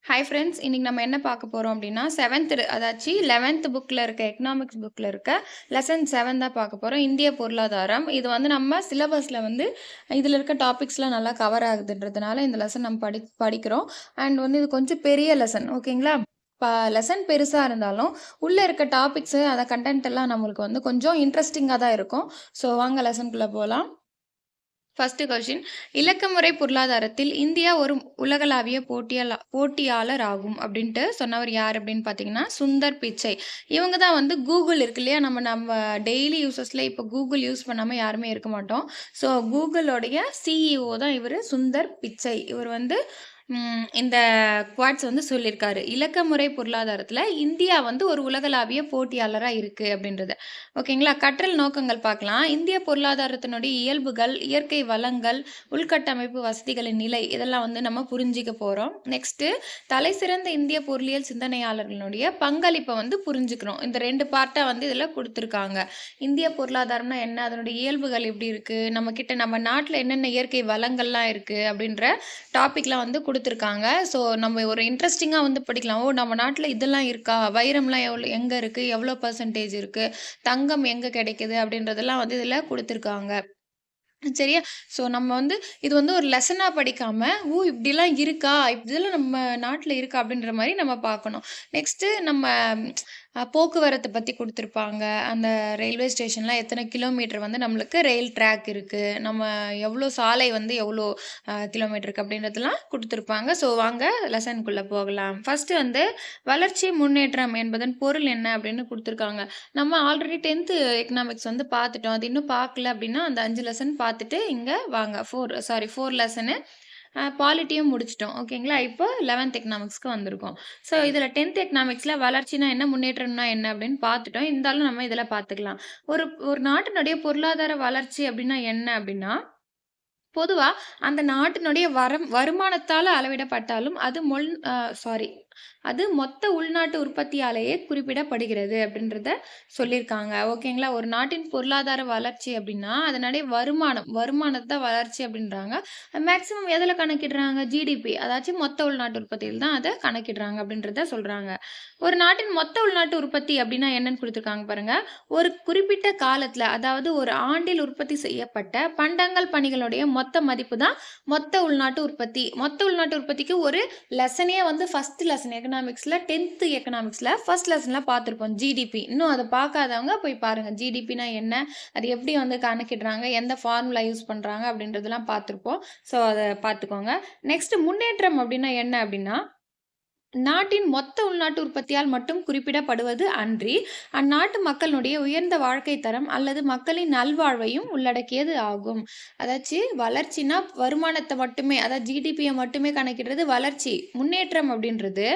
Hi friends. இன்னைக்கு நம்ம என்ன பார்க்க போறோம் அப்படின்னா, 7த் அதாச்சு 11த் புக்ல இருக்க எக்கனாமிக்ஸ் புக்ல இருக்க லெசன் 7 தான் பார்க்க போறோம். இந்திய பொருளாதாரம். இது வந்து நம்ம சிலபஸ்ல வந்து இதுல இருக்க டாபிக்ஸ்லாம் நல்லா கவர் ஆகுதுன்றதுனால இந்த லெசன் நம்ம படிக்கிறோம். அண்ட் வந்து இது கொஞ்சம் பெரிய லெசன். ஓகேங்களா? லெசன் பெருசா இருந்தாலும், உள்ள இருக்க டாபிக்ஸ் அத கன்டென்ட் எல்லாம் நம்மளுக்கு வந்து கொஞ்சம் இன்ட்ரஸ்டிங்கா தான் இருக்கும். ஸோ வாங்க லெசன்குள்ள போலாம். First question. இலக்கமுறை பொருளாதாரத்தில் இந்தியா ஒரு உலகளாவிய போட்டியாளர் ஆகும் அப்படின்ட்டு சொன்னவர் யார் அப்படின்னு பார்த்தீங்கன்னா சுந்தர் பிச்சை. இவங்க தான் வந்து கூகுள் இருக்கு இல்லையா, நம்ம டெய்லி யூசஸ்ல இப்போ கூகுள் யூஸ் பண்ணாமல் யாருமே இருக்க மாட்டோம். ஸோ கூகுளோடைய சிஇஓ தான் இவர் சுந்தர் பிச்சை. இவர் வந்து இந்த குவாட்ஸ் வந்து சொல்லியிருக்காரு. இலக்கமுறை பொருளாதாரத்தில் இந்தியா வந்து ஒரு உலகளாவிய போட்டியாளராக இருக்குது அப்படின்றது. ஓகேங்களா? கற்றல் நோக்கங்கள் பார்க்கலாம். இந்திய பொருளாதாரத்தினுடைய இயல்புகள், இயற்கை வளங்கள், உள்கட்டமைப்பு வசதிகளின் நிலை இதெல்லாம் வந்து நம்ம புரிஞ்சிக்க போகிறோம். நெக்ஸ்ட்டு தலைசிறந்த இந்திய பொருளியல் சிந்தனையாளர்களுடைய பங்களிப்பை வந்து புரிஞ்சுக்கிறோம். இந்த 2 பார்ட்டாக வந்து இதில் கொடுத்துருக்காங்க. இந்திய பொருளாதாரம்னா என்ன, அதனுடைய இயல்புகள் எப்படி இருக்குது, நம்ம நாட்டில் என்னென்ன இயற்கை வளங்கள்லாம் இருக்குது அப்படின்ற டாபிக்லாம் வந்து கொடுத்துருக்காங்க. ஸோ நம்ம ஒரு இன்ட்ரெஸ்டிங்காக வந்து படிக்கலாம். ஓ, நம்ம நாட்டில் இதெல்லாம் இருக்கா, வைரம்லாம் எங்கே இருக்குது, எவ்வளோ பர்சன்டேஜ் இருக்குது, தங்கம் எங்கே கிடைக்குது அப்படின்றதெல்லாம் வந்து இதில் கொடுத்துருக்காங்க. சரியா? ஸோ நம்ம வந்து இது வந்து ஒரு லெசனா படிக்காம, ஓ, இப்படிலாம் இருக்கா, இப்படிலாம் நம்ம நாட்டில் இருக்கா அப்படின்ற மாதிரி நம்ம பார்க்கணும். நெக்ஸ்ட்டு நம்ம போக்குவரத்தை பற்றி கொடுத்துருப்பாங்க. அந்த ரயில்வே ஸ்டேஷன்லாம் எத்தனை கிலோமீட்டர் வந்து நம்மளுக்கு ரயில் ட்ராக் இருக்குது, நம்ம எவ்வளோ சாலை வந்து எவ்வளோ கிலோமீட்டருக்கு அப்படின்றதெல்லாம் கொடுத்துருப்பாங்க. ஸோ வாங்க லெசனுக்குள்ளே போகலாம். ஃபஸ்ட்டு வந்து வளர்ச்சி முன்னேற்றம் என்பதன் பொருள் என்ன அப்படின்னு கொடுத்துருக்காங்க. நம்ம ஆல்ரெடி 10th எக்கனாமிக்ஸ் வந்து பார்த்துட்டோம். அது இன்னும் பார்க்கல அப்படின்னா அந்த 5 லெசன் பார்த்துட்டு இங்கே வாங்க. 4 லெசனு பாலிட்டியும் முடிச்சிட்டோம். ஓகேங்களா? இப்போ 11th எக்கனாமிக்ஸ்க்கு வந்திருக்கோம். ஸோ இதில் 10th எக்கனாமிக்ஸில் வளர்ச்சினா என்ன, முன்னேற்றம்னா என்ன அப்படின்னு பார்த்துட்டோம். இருந்தாலும் நம்ம இதில் பார்த்துக்கலாம். ஒரு ஒரு நாட்டினுடைய பொருளாதார வளர்ச்சி அப்படின்னா என்ன அப்படின்னா, பொதுவா அந்த நாட்டினுடைய வருமானத்தால அளவிடப்பட்டாலும் அது மொத்த உள்நாட்டு உற்பத்தியாலேயே குறிப்பிடப்படுகிறது அப்படின்றத சொல்லியிருக்காங்க. ஓகேங்களா? ஒரு நாட்டின் பொருளாதார வளர்ச்சி அப்படின்னா அதனுடைய வருமானத்த வளர்ச்சி அப்படின்றாங்க. மேக்ஸிமம் எதுல கணக்கிடுறாங்க? ஜிடிபி, அதாச்சும் மொத்த உள்நாட்டு உற்பத்தியில் தான் அத கணக்கிடுறாங்க அப்படின்றத சொல்றாங்க. ஒரு நாட்டின் மொத்த உள்நாட்டு உற்பத்தி அப்படின்னா என்னன்னு குடுத்துருக்காங்க பாருங்க. ஒரு குறிப்பிட்ட காலத்துல, அதாவது ஒரு ஆண்டில் உற்பத்தி செய்யப்பட்ட பண்டங்கள், பணிகளுடைய மொத்த மதிப்பு தான் மொத்த உள்நாட்டு உற்பத்தி. மொத்த உள்நாட்டு உற்பத்திக்கு ஒரு லெசனே வந்து ஃபர்ஸ்ட் லெசன் எக்கனாமிக்ஸ்ல 10th எக்கனாமிக்ஸ்ல ஃபர்ஸ்ட் லெசன்ல பார்த்துருப்போம் ஜிடிபி. இன்னும் அதை பார்க்காதவங்க போய் பாருங்க. ஜிடிபினா என்ன, அது எப்படி வந்து கணக்கிடுறாங்க, எந்த ஃபார்முலா யூஸ் பண்றாங்க அப்படின்றதெல்லாம் பார்த்துருப்போம். ஸோ அதை பார்த்துக்கோங்க. நெக்ஸ்ட் முன்னேற்றம் அப்படின்னா என்ன அப்படின்னா, நாட்டின் மொத்த உள்நாட்டு உற்பத்தியால் மட்டும் குறிப்பிடப்படுவது அன்றி, அந்நாட்டு மக்களுடைய உயர்ந்த வாழ்க்கை தரம் அல்லது மக்களின் நல்வாழ்வையும் உள்ளடக்கியது ஆகும். அதாச்சு வளர்ச்சினா வருமானத்தை மட்டுமே, அதாவது ஜிடிபியை மட்டுமே கணக்கிடுறது வளர்ச்சி. முன்னேற்றம் அப்படின்றது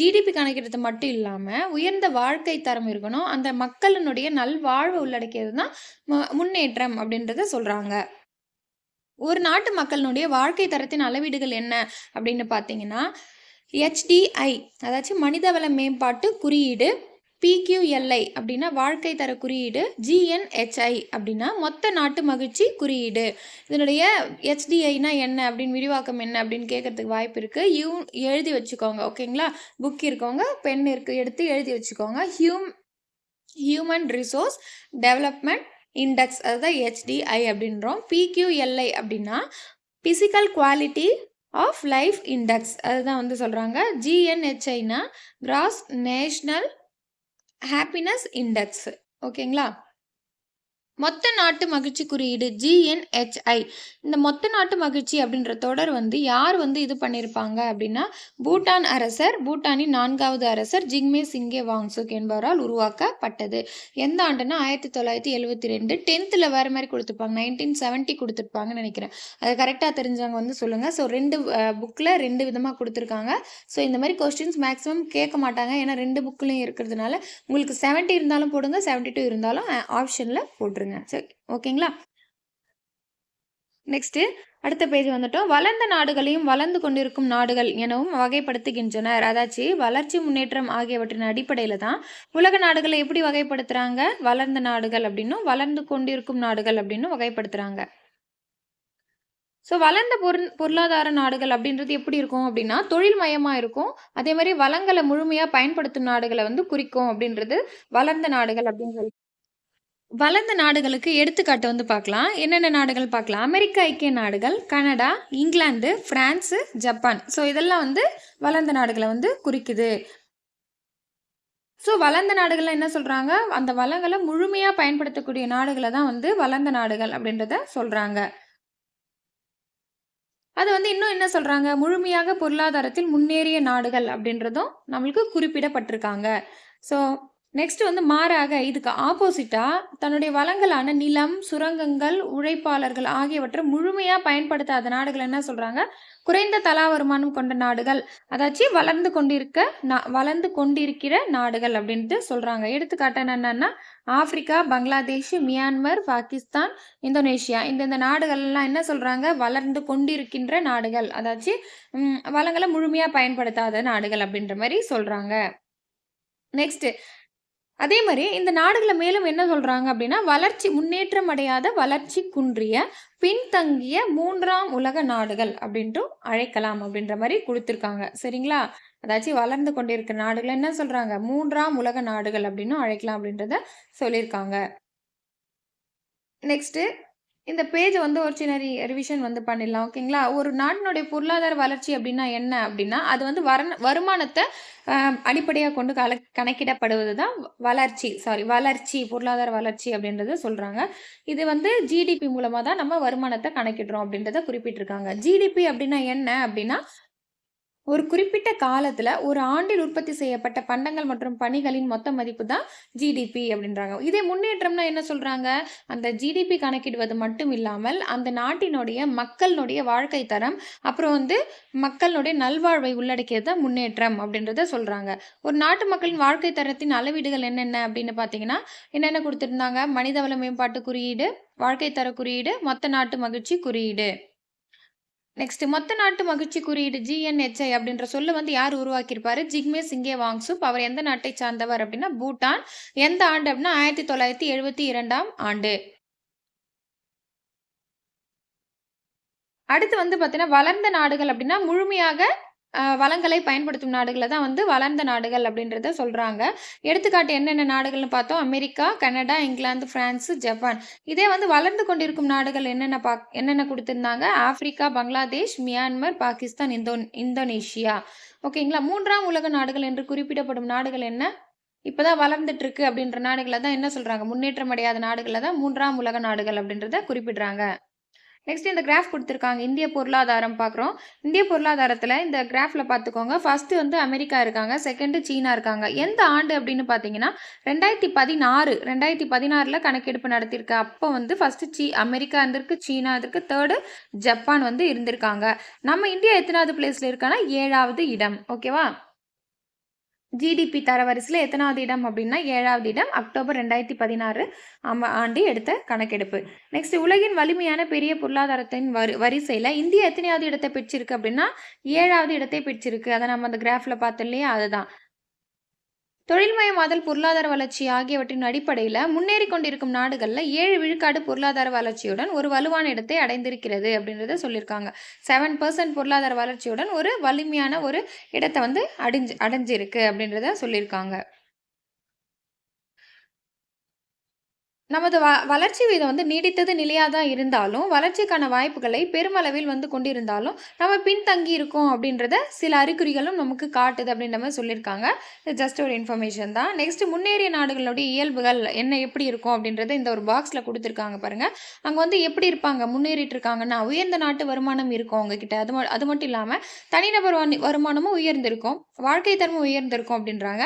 ஜிடிபி கணக்கிடுறது மட்டும் இல்லாமல் உயர்ந்த வாழ்க்கை தரம் இருக்கணும், அந்த மக்களினுடைய நல்வாழ்வை உள்ளடக்கியது தான் முன்னேற்றம் அப்படின்றத சொல்கிறாங்க. ஒரு நாட்டு மக்களினுடைய வாழ்க்கை தரத்தின் அளவீடுகள் என்ன அப்படின்னு பார்த்தீங்கன்னா, HDI அதாச்சும் மனிதவள மேம்பாட்டு குறியீடு, PQLI அப்படின்னா வாழ்க்கை தர குறியீடு, GNHI அப்படின்னா மொத்த நாட்டு மகிழ்ச்சி குறியீடு. இதனுடைய HDIனா என்ன அப்படின்னு விரிவாக்கம் என்ன அப்படின்னு கேட்கறதுக்கு வாய்ப்பு இருக்குது. எழுதி வச்சுக்கோங்க. ஓகேங்களா? புக் இருக்கவங்க பென் எடுத்து எழுதி வச்சுக்கோங்க. ஹியூமன் ரிசோர்ஸ் டெவலப்மெண்ட் இண்டெக்ஸ், அதுதான் HDI அப்படின்றோம். PQLI அப்படின்னா physical quality of life index, அதுதான் வந்து சொல்கிறாங்க. GNHIனா கிராஸ் நேஷ்னல் ஹாப்பினஸ் இண்டெக்ஸ். ஓகேங்களா? மொத்த நாட்டு மகிழ்ச்சி குறியீடு GNHI. இந்த மொத்த நாட்டு மகிழ்ச்சி அப்படின்ற தொடர் வந்து யார் வந்து இது பண்ணியிருப்பாங்க அப்படின்னா, பூட்டான் அரசர், பூட்டானின் 4வது அரசர் ஜிக்மே சிங்கே வாங்சுக் என்பவரால் உருவாக்கப்பட்டது. எந்த ஆண்டுனா 1972. 10th வேறு மாதிரி கொடுத்துருப்பாங்க, 1970 கொடுத்துருப்பாங்கன்னு நினைக்கிறேன். அது கரெக்டாக தெரிஞ்சவங்க வந்து சொல்லுங்கள். ஸோ 2 புக்கில் 2 விதமாக கொடுத்துருக்காங்க. ஸோ இந்த மாதிரி கொஸ்டின்ஸ் மேக்ஸிமம் கேட்க மாட்டாங்க, ஏன்னா 2 புக்லையும் இருக்கிறதுனால. உங்களுக்கு 70 இருந்தாலும் போடுங்க, 72 இருந்தாலும் ஆப்ஷனில் போட்டுருங்க. சரி, ஓகேங்களா? நெக்ஸ்ட் அடுத்த பேஜ் வந்துட்டோம். வளர்ந்த நாடுகளையும் வளர்ந்து கொண்டிருக்கும் நாடுகள் எனவும் வகைப்படுத்துகின்றனர். அதாச்சு வளர்ச்சி, முன்னேற்றம் ஆகியவற்றின் அடிப்படையில தான் உலக நாடுகளை எப்படி வகைப்படுத்துறாங்க? வளர்ந்த நாடுகள் அப்படின்னும் வளர்ந்து கொண்டிருக்கும் நாடுகள் அப்படின்னும் வகைப்படுத்துறாங்க. ஸோ வளர்ந்த பொருளாதார நாடுகள் அப்படின்றது எப்படி இருக்கும் அப்படின்னா, தொழில் மயமா இருக்கும். அதே மாரி வளங்கள முழுமையா பயன்படுத்தும் நாடுகள வந்து குறிக்கும் அப்படின்றது வளர்ந்த நாடுகள் அப்படின்னு சொல்லி. வளர்ந்த நாடுகளுக்கு எடுத்துக்காட்டு வந்து பார்க்கலாம். என்னென்ன நாடுகள் பார்க்கலாம். அமெரிக்க ஐக்கிய நாடுகள், Canada, England, France, Japan. So இதெல்லாம் வந்து வளர்ந்த நாடுகள வந்து குறிக்குது. ஸோ வளர்ந்த நாடுகள்ல என்ன சொல்றாங்க, அந்த வளங்கள முழுமையா பயன்படுத்தக்கூடிய நாடுகள தான் வந்து வளர்ந்த நாடுகள் அப்படின்றத சொல்றாங்க. அது வந்து இன்னும் என்ன சொல்றாங்க, முழுமையாக பொருளாதாரத்தில் முன்னேறிய நாடுகள் அப்படின்றதும் நம்மளுக்கு குறிப்பிடப்பட்டிருக்காங்க. ஸோ நெக்ஸ்ட் வந்து மாறாக இதுக்கு ஆப்போசிட்டா தன்னுடைய வளங்களான நிலம், சுரங்கங்கள், உழைப்பாளர்கள் ஆகியவற்றை முழுமையா பயன்படுத்தாத நாடுகள் என்ன சொல்றாங்க, குறைந்த தலா வருமானம் கொண்ட நாடுகள். அதாச்சு வளர்ந்து கொண்டிருக்கிற நாடுகள் அப்படின்ட்டு சொல்றாங்க. எடுத்துக்காட்டு என்னன்னா, Africa, Bangladesh, Myanmar, Pakistan, Indonesia இந்த நாடுகள்லாம் என்ன சொல்றாங்க, வளர்ந்து கொண்டிருக்கின்ற நாடுகள். அதாச்சு வளங்கள முழுமையா பயன்படுத்தாத நாடுகள் அப்படின்ற மாரி சொல்றாங்க. நெக்ஸ்ட் அதே மாரி இந்த நாடுகள மேலும் என்ன சொல்றாங்க அப்டின்னா, முன்னேற்றம் அடையாத, வளர்ச்சி குன்றிய, பின்தங்கிய 3ஆம் உலக நாடுகள் அப்டின்ட்டும் அழைக்கலாம் அப்டின்ற மாரி குடுத்துருக்காங்க. சரிங்களா? அதாச்சும் வளர்ந்து கொண்டிருக்கிற நாடுகள என்ன சொல்றாங்க? 3ஆம் உலக நாடுகள் அப்டின்னும் அழைக்கலாம் அப்டின்றத சொல்லியிருக்காங்க. நெக்ஸ்ட்டு இந்த பேஜ வந்து ஒரு சின்ன ரிவிஷன் வந்து பண்ணிடலாம். ஓகேங்களா? ஒரு நாட்டினுடைய பொருளாதார வளர்ச்சி அப்டின்னா என்ன அப்டின்னா, அது வந்து வருமானத்த அ அடிப்படையா கொண்டு கணக்கிடப்படுவது தான் வளர்ச்சி, பொருளாதார வளர்ச்சி அப்டின்றத சொல்றாங்க. இது வந்து ஜிடிபி மூலமா தான் நம்ம வருமானத்த கணக்கிடுறோம் அப்டின்றத குறிப்பிட்டிருக்காங்க. ஜிடிபி அப்டின்னா என்ன அப்டின்னா, ஒரு குறிப்பிட்ட காலத்துல ஒரு ஆண்டில் உற்பத்தி செய்யப்பட்ட பண்டங்கள் மற்றும் பணிகளின் மொத்த மதிப்பு தான் ஜிடிபி அப்படின்றாங்க. இதே முன்னேற்றம்னா என்ன சொல்றாங்க? அந்த ஜிடிபி கணக்கிடுவது மட்டும் இல்லாமல், அந்த நாட்டினுடைய மக்களினுடைய வாழ்க்கை தரம், அப்புறம் வந்து மக்களுடைய நல்வாழ்வை உள்ளடக்கியது தான் முன்னேற்றம் அப்படின்றத சொல்றாங்க. ஒரு நாட்டு மக்களின் வாழ்க்கை தரத்தின் அளவீடுகள் என்னென்ன அப்படின்னு பார்த்தீங்கன்னா, என்னென்ன குடுத்திருந்தாங்க? மனிதவள மேம்பாட்டு குறியீடு, வாழ்க்கை தர குறியீடு, மொத்த நாட்டு மகிழ்ச்சி குறியீடு. நெக்ஸ்ட் மொத்த நாட்டு மகிழ்ச்சி குறியீடு ஜிஎன்ஹெச்ஐ அப்படின்ற சொல்ல வந்து யார் உருவாக்கியிருப்பாரு? ஜிக்மே சிங்கே வாங்சுக். அவர் எந்த நாட்டை சார்ந்தவர் அப்படின்னா பூட்டான். எந்த ஆண்டு அப்படின்னா 1972ஆம் ஆண்டு. அடுத்து வந்து பார்த்தீங்கன்னா, வளர்ந்த நாடுகள் அப்படின்னா முழுமையாக வளங்களை பயன்படுத்தும் நாடுகள தான் வந்து வளர்ந்த நாடுகள் அப்படின்றத சொல்றாங்க. எடுத்துக்காட்டு என்னென்ன நாடுகள்னு பார்த்தோம். America, Canada, England, France, Japan. இதே வந்து வளர்ந்து கொண்டிருக்கும் நாடுகள் என்னென்ன குடுத்திருந்தாங்க? Africa, Bangladesh, Myanmar, Pakistan, Indonesia. ஓகேங்களா? 3ஆம் உலக நாடுகள் என்று குறிப்பிடப்படும் நாடுகள் என்ன? இப்ப தான் வளர்ந்துட்டு இருக்கு அப்படின்ற நாடுகள தான் என்ன சொல்றாங்க? முன்னேற்றம் அடையாத நாடுகள தான் 3ஆம் உலக நாடுகள் அப்படின்றத குறிப்பிடுறாங்க. நெக்ஸ்ட் இந்த கிராஃப் குடுத்துருக்காங்க. இந்திய பொருளாதாரம் பார்க்குறோம். இந்திய பொருளாதாரத்தில இந்த கிராஃப்ல பார்த்துக்கோங்க. ஃபர்ஸ்ட் வந்து அமெரிக்கா இருக்காங்க. செகண்ட் சீனா இருக்காங்க. எந்த ஆண்டு அப்படின்னு பார்த்தீங்கன்னா, 2016ல கணக்கெடுப்பு நடத்தியிருக்கு. அப்போ வந்து ஃபர்ஸ்ட் அமெரிக்கா இருந்திருக்கு, சீனா இருந்திருக்கு, 3 ஜப்பான் வந்து இருந்திருக்காங்க. நம்ம இந்தியா எத்தனாவது பிளேஸ்ல இருக்கான்னா, 7வது இடம். ஓகேவா? ஜிடிபி தரவரிசையில எத்தனாவது இடம் அப்படின்னா, 7வது இடம். அக்டோபர் 2016 ஆண்டு எடுத்த கணக்கெடுப்பு. நெக்ஸ்ட் உலகின் வலிமையான பெரிய பொருளாதாரத்தின் வரிசையில இந்தியா எத்தனையாவது இடத்தை பெற்றிருக்கு அப்படின்னா, 7வது இடத்தை பெற்றிருக்கு. அத நம்ம அந்த கிராஃப்ல பார்த்தோம் இல்லையா? அதுதான். தொழில்மயமாதல், பொருளாதார வளர்ச்சி ஆகியவற்றின் அடிப்படையில முன்னேறிக் கொண்டிருக்கும் நாடுகள்ல 7 விழுக்காடு பொருளாதார வளர்ச்சியுடன் ஒரு வலுவான இடத்தை அடைந்திருக்கிறது அப்படின்றத சொல்லியிருக்காங்க. 7% பொருளாதார வளர்ச்சியுடன் ஒரு வலிமையான ஒரு இடத்த வந்து அடைஞ்சிருக்கு அப்படின்றத சொல்லியிருக்காங்க. நமது வளர்ச்சி வீதம் வந்து நீடித்தது நிலையா தான் இருந்தாலும், வளர்ச்சிக்கான வாய்ப்புகளை பெருமளவில் வந்து கொண்டிருந்தாலும், நம்ம பின்தங்கி இருக்கோம் அப்படின்றத சில அறிகுறிகளும் நமக்கு காட்டுது அப்படின்ற மாரி சொல்லியிருக்காங்க. இது ஜஸ்ட் ஒரு இன்ஃபர்மேஷன் தான். நெக்ஸ்ட் முன்னேறிய நாடுகளுடைய இயல்புகள் எப்படி இருக்கும் அப்படின்றத இந்த ஒரு பாக்ஸ்ல குடுத்துருக்காங்க பாருங்க. அங்க வந்து எப்படி இருப்பாங்க? முன்னேறிட்டு இருக்காங்கன்னா, உயர்ந்த நாட்டு வருமானம் இருக்கும் அவங்க கிட்ட. அது மட்டும் இல்லாம தனிநபர் வருமானமும் உயர்ந்திருக்கும். வாழ்க்கை தரமும் உயர்ந்திருக்கும் அப்படின்றாங்க.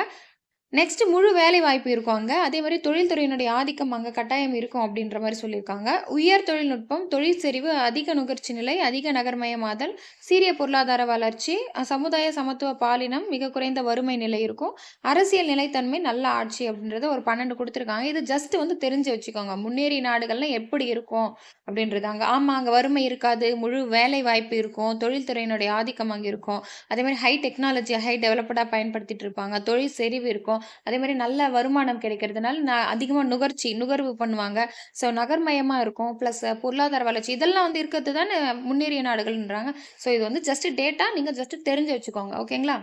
நெக்ஸ்ட் முழு வேலை வாய்ப்பு இருக்கும் அங்க. அதே மாரி தொழில்துறையினுடைய ஆதிக்கம் அங்க கட்டாயம் இருக்கும் அப்டின்ற மாரி சொல்லியிருக்காங்க. உயர் தொழில்நுட்பம், தொழில் செறிவு, அதிக நுகர்ச்சி நிலை, அதிக நகர்மயமாதல், சீரிய பொருளாதார வளர்ச்சி, சமுதாய சமத்துவ பாலினம், மிக குறைந்த வறுமை நிலை இருக்கும். அரசியல் நிலைத்தன்மை, நல்ல ஆட்சி அப்டின்றத ஒரு 12 குடுத்துருக்காங்க. இது ஜஸ்ட் வந்து தெரிஞ்சு வச்சுக்கோங்க. முன்னேறிய நாடுகள்ல எப்படி இருக்கும் அப்டின்றது அங்க. ஆமா, அங்க வறுமை இருக்காது. முழு வேலை வாய்ப்பு இருக்கும். தொழில்துறையினுடைய ஆதிக்கம் அங்க இருக்கும். அதே மாரி ஹை டெக்னாலஜி, ஹை டெவலப்டா பயன்படுத்திட்டு இருப்பாங்க. தொழில் செறிவு இருக்கும். அதே மாரி நல்ல வருமானம் கிடைக்கிறதுனால அதிகமா நுகர்வு பண்ணுவாங்க. ஸோ நகர்மயமா இருக்கும். பிளஸ் பொருளாதார வளர்ச்சி இதெல்லாம் வந்து இருக்கிறது தானே முன்னேறிய நாடுகள்ன்றாங்க. ஸோ இது வந்து ஜஸ்ட் டேட்டா. நீங்க ஜஸ்ட் தெரிஞ்சு வச்சுக்கோங்க. ஓகேங்களா?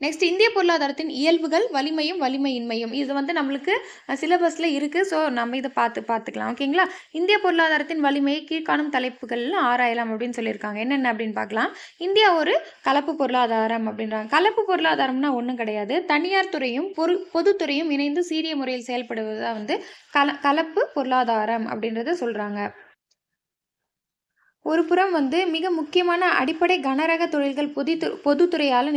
நெக்ஸ்ட் இந்திய பொருளாதாரத்தின் இயல்புகள், வலிமையும், வலிமையின்மையும். இது வந்து நம்மளுக்கு சிலபஸ்ல இருக்கு. ஸோ நம்ம இத பார்த்துக்கலாம். ஓகேங்களா? இந்திய பொருளாதாரத்தின் வலிமையை கீழ்க்காணும் தலைப்புகள்ல ஆராயலாம் அப்படின்னு சொல்லியிருக்காங்க. என்னென்ன அப்படின்னு பார்க்கலாம். இந்தியா ஒரு கலப்பு பொருளாதாரம் அப்படின்றாங்க. கலப்பு பொருளாதாரம்னா ஒண்ணும் கிடையாது. தனியார் துறையும், பொதுத்துறையும் இணைந்து சீரிய முறையில் செயல்படுவது தான் வந்து கலப்பு பொருளாதாரம் அப்படின்றத சொல்றாங்க. ஒரு புறம் வந்து மிக முக்கியமான அடிப்படை கனரக தொழில்கள் பொதுத்துறையால்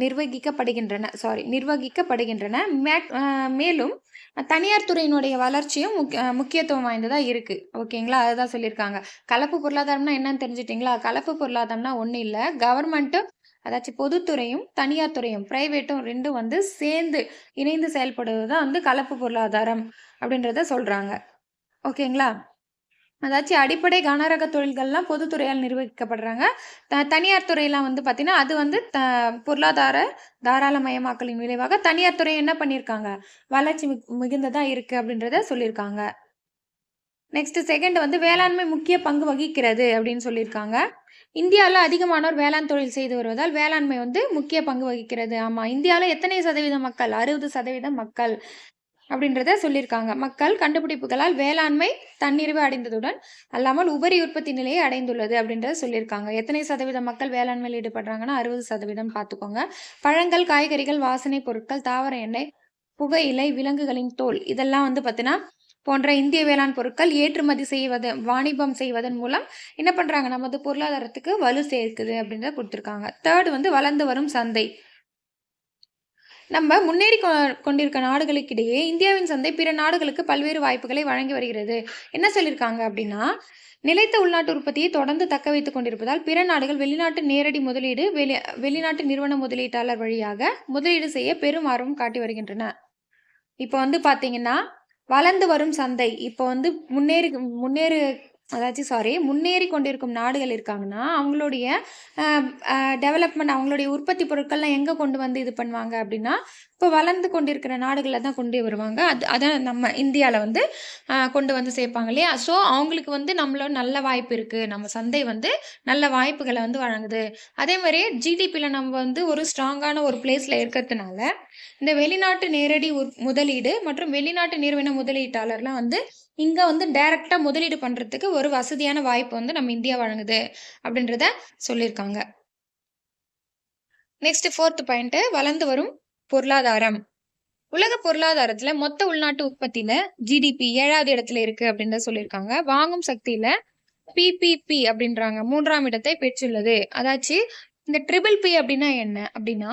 நிர்வகிக்கப்படுகின்றன. மேலும் தனியார் துறையினுடைய வளர்ச்சியும் முக்கியத்துவம் வாய்ந்ததா இருக்கு. ஓகேங்களா? அதுதான் சொல்லியிருக்காங்க. கலப்பு பொருளாதாரம்னா என்னன்னு தெரிஞ்சுட்டீங்களா? கலப்பு பொருளாதாரம்னா ஒண்ணும் இல்ல. கவர்மெண்ட்டும் அதாச்சும் பொதுத்துறையும், தனியார் துறையும், பிரைவேட்டும் 2ம் வந்து சேர்ந்து இணைந்து செயல்படுவது தான் வந்து கலப்பு பொருளாதாரம் அப்படின்றத சொல்றாங்க. ஓகேங்களா? அதாச்சும் அடிப்படை கனரக தொழில்கள்லாம் பொதுத்துறையால் நிர்வகிக்கப்படுறாங்க. தனியார் துறையெல்லாம் வந்து பார்த்தீங்கன்னா, அது வந்து பொருளாதார தாராளமயமாக்கலின் விளைவாக தனியார் துறை என்ன பண்ணியிருக்காங்க? வளர்ச்சி மிகுந்ததா இருக்கு அப்படின்றத சொல்லியிருக்காங்க. நெக்ஸ்ட் செகண்ட் வந்து வேளாண்மை முக்கிய பங்கு வகிக்கிறது அப்படின்னு சொல்லியிருக்காங்க. இந்தியால அதிகமானோர் வேளாண் தொழில் செய்து வருவதால் வேளாண்மை வந்து முக்கிய பங்கு வகிக்கிறது. ஆமா. இந்தியால எத்தனை சதவீதம் மக்கள்? 60% மக்கள். அப்படின்றத சொல்லியிருக்காங்க. மக்கள் கண்டுபிடிப்புகளால் வேளாண்மை தன்னிறைவு அடைந்ததுடன் அல்லாமல் உபரி உற்பத்தி நிலையை அடைந்துள்ளது அப்படின்றத சொல்லியிருக்காங்க. எத்தனை சதவீதம் மக்கள் வேளாண்மையில் ஈடுபடுறாங்கன்னா 60% பார்த்துக்கோங்க. பழங்கள், காய்கறிகள், வாசனை பொருட்கள், தாவர எண்ணெய், புகையிலை, விலங்குகளின் தோல் இதெல்லாம் வந்து பார்த்தீங்கன்னா போன்ற இந்திய வேளாண் பொருட்கள் ஏற்றுமதி வாணிபம் செய்வதன் மூலம் என்ன பண்றாங்க? நமது பொருளாதாரத்துக்கு வலு சேர்க்குது அப்படின்றத குடுத்துருக்காங்க. தேர்ட் வந்து வளர்ந்து வரும் சந்தை. நம்ம முன்னேறி கொண்டிருக்க நாடுகளுக்கிடையே இந்தியாவின் சந்தை பிற நாடுகளுக்கு பல்வேறு வாய்ப்புகளை வழங்கி வருகிறது. என்ன சொல்லியிருக்காங்க அப்படின்னா, நிலைத்த உள்நாட்டு உற்பத்தியை தொடர்ந்து தக்க வைத்துக் கொண்டிருப்பதால் பிற நாடுகள் வெளிநாட்டு நேரடி முதலீடு, வெளிநாட்டு நிறுவன முதலீட்டாளர் வழியாக முதலீடு செய்ய பெரும் ஆர்வம் காட்டி வருகின்றன. இப்போ வந்து பார்த்தீங்கன்னா, வளர்ந்து வரும் சந்தை. இப்போ வந்து முன்னேறி கொண்டிருக்கும் நாடுகள் இருக்காங்கன்னா, அவங்களுடைய டெவலப்மெண்ட் அவங்களுடைய உற்பத்தி பொருட்கள்லாம் எங்க கொண்டு வந்து இது பண்ணுவாங்க அப்படின்னா, இப்போ வளர்ந்து கொண்டிருக்கிற நாடுகள்ல தான் கொண்டு வருவாங்க. அதான் நம்ம இந்தியால வந்து கொண்டு வந்து சேர்ப்பாங்க இல்லையா? ஸோ அவங்களுக்கு வந்து நம்மளோட நல்ல வாய்ப்பு இருக்கு. நம்ம சந்தை வந்து நல்ல வாய்ப்புகள வந்து வழங்குது. அதே மாரியே ஜிடிபில நம்ம வந்து ஒரு ஸ்ட்ராங்கான ஒரு பிளேஸ்ல இருக்கிறதுனால, இந்த வெளிநாட்டு நேரடி முதலீடு மற்றும் வெளிநாட்டு நிறுவன முதலீட்டாளர்லாம் வந்து இங்க வந்து டைரக்ட்டா முதலீடு பண்றதுக்கு ஒரு வசதியான வாய்ப்பு வந்து நம்ம இந்தியா வழங்குது அப்படின்றத சொல்லியிருக்காங்க. நெக்ஸ்ட் 4த் பாயிண்ட் வளர்ந்து வரும் பொருளாதாரம். உலக பொருளாதாரத்துல மொத்த உள்நாட்டு உற்பத்தியில ஜிடிபி 7வது இடத்துல இருக்கு அப்படின்றத சொல்லியிருக்காங்க. வாங்கும் சக்தியில பிபிபி அப்படின்றாங்க 3ஆம் இடத்தை பெற்றுள்ளது. அதாச்சு இந்த ட்ரிபிள் பி அப்படின்னா என்ன அப்படின்னா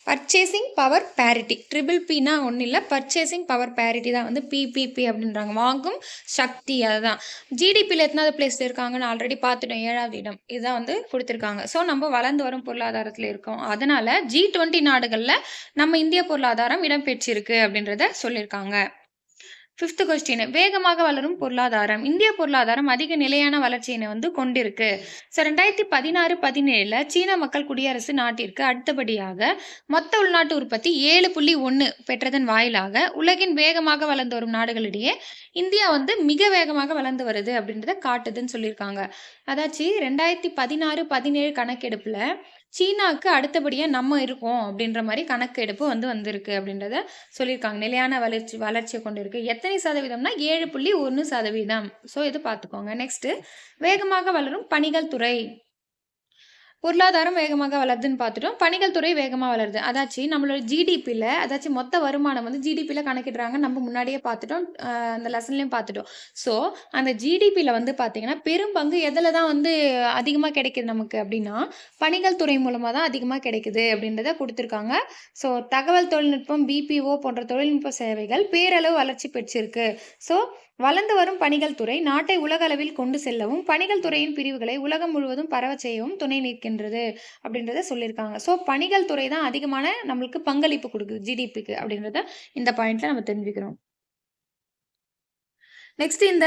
பர்ச்சேசிங் பவர் பேரிட்டி. ட்ரிபிள் பினா ஒன்றும் இல்லை, பர்ச்சேசிங் பவர் பேரிட்டி தான் வந்து பிபிபி அப்படின்றாங்க. வாங்கும் சக்தி அதுதான். ஜிடிபியில் எத்தனாவது பிளேஸ்ல இருக்காங்கன்னு ஆல்ரெடி பார்த்துட்டோம். 7வது இடம் இதுதான் வந்து கொடுத்துருக்காங்க. ஸோ நம்ம வளர்ந்து வரும் பொருளாதாரத்தில் இருக்கோம். அதனால G20 நாடுகளில் நம்ம இந்திய பொருளாதாரம் இடம் பெற்றிருக்கு அப்படின்றத சொல்லியிருக்காங்க. 5th கொஸ்டின் வேகமாக வளரும் பொருளாதாரம். இந்திய பொருளாதாரம் அதிக நிலையான வளர்ச்சியினை வந்து கொண்டிருக்கு. ஸோ 2016-17 சீன மக்கள் குடியரசு நாட்டிற்கு அடுத்தபடியாக மொத்த உள்நாட்டு உற்பத்தி 7.1 பெற்றதன் வாயிலாக உலகின் வேகமாக வளர்ந்து வரும் நாடுகளிடையே இந்தியா வந்து மிக வேகமாக வளர்ந்து வருது அப்படின்றத காட்டுதுன்னு சொல்லியிருக்காங்க. அதாச்சு 2016-17 கணக்கெடுப்புல சீனாக்கு அடுத்தபடியா நம்ம இருக்கோம் அப்படின்ற மாதிரி கணக்கெடுப்பு வந்து வந்திருக்கு அப்படின்றத சொல்லியிருக்காங்க. நிலையான வளர்ச்சியை கொண்டு இருக்கு. எத்தனை சதவீதம்னா 7.1%. ஸோ இது பார்த்துக்கோங்க. நெக்ஸ்ட் வேகமாக வளரும் பணிகள் துறை. பொருளாதாரம் வேகமாக வளருதுன்னு பார்த்துட்டோம். பணிகள் துறை வேகமாக வளருது. அதாச்சு நம்மளோட ஜிடிபியில் அதாச்சும் மொத்த வருமானம் வந்து ஜிடிபியில் கணக்கிடுறாங்க. நம்ம முன்னாடியே பார்த்துட்டோம். அந்த லெசன்லையும் பார்த்துட்டோம். ஸோ அந்த ஜிடிபியில் வந்து பார்த்தீங்கன்னா பெரும் பங்கு எதில் தான் வந்து அதிகமாக கிடைக்குது நமக்கு அப்படின்னா பணிகள் துறை மூலமாக தான் அதிகமாக கிடைக்குது அப்படின்றத கொடுத்துருக்காங்க. ஸோ தகவல் தொழில்நுட்பம், பிபிஓ போன்ற தொழில்நுட்ப சேவைகள் பேரளவு வளர்ச்சி பெற்றிருக்கு. ஸோ வளர்ந்து வரும் பணிகள் துறை நாட்டை உலக அளவில் கொண்டு செல்லவும் பணிகள் துறையின் பிரிவுகளை உலகம் முழுவதும் பரவச் செய்யவும் துணை நிற்கின்றது அப்படின்றத சொல்லியிருக்காங்க. ஸோ பணிகள் துறை தான் அதிகமான நம்மளுக்கு பங்களிப்பு கொடுக்குது ஜிடிபிக்கு அப்படின்றத இந்த பாயிண்ட்ல நம்ம தெரிஞ்சுக்கிறோம். நெக்ஸ்ட் இந்த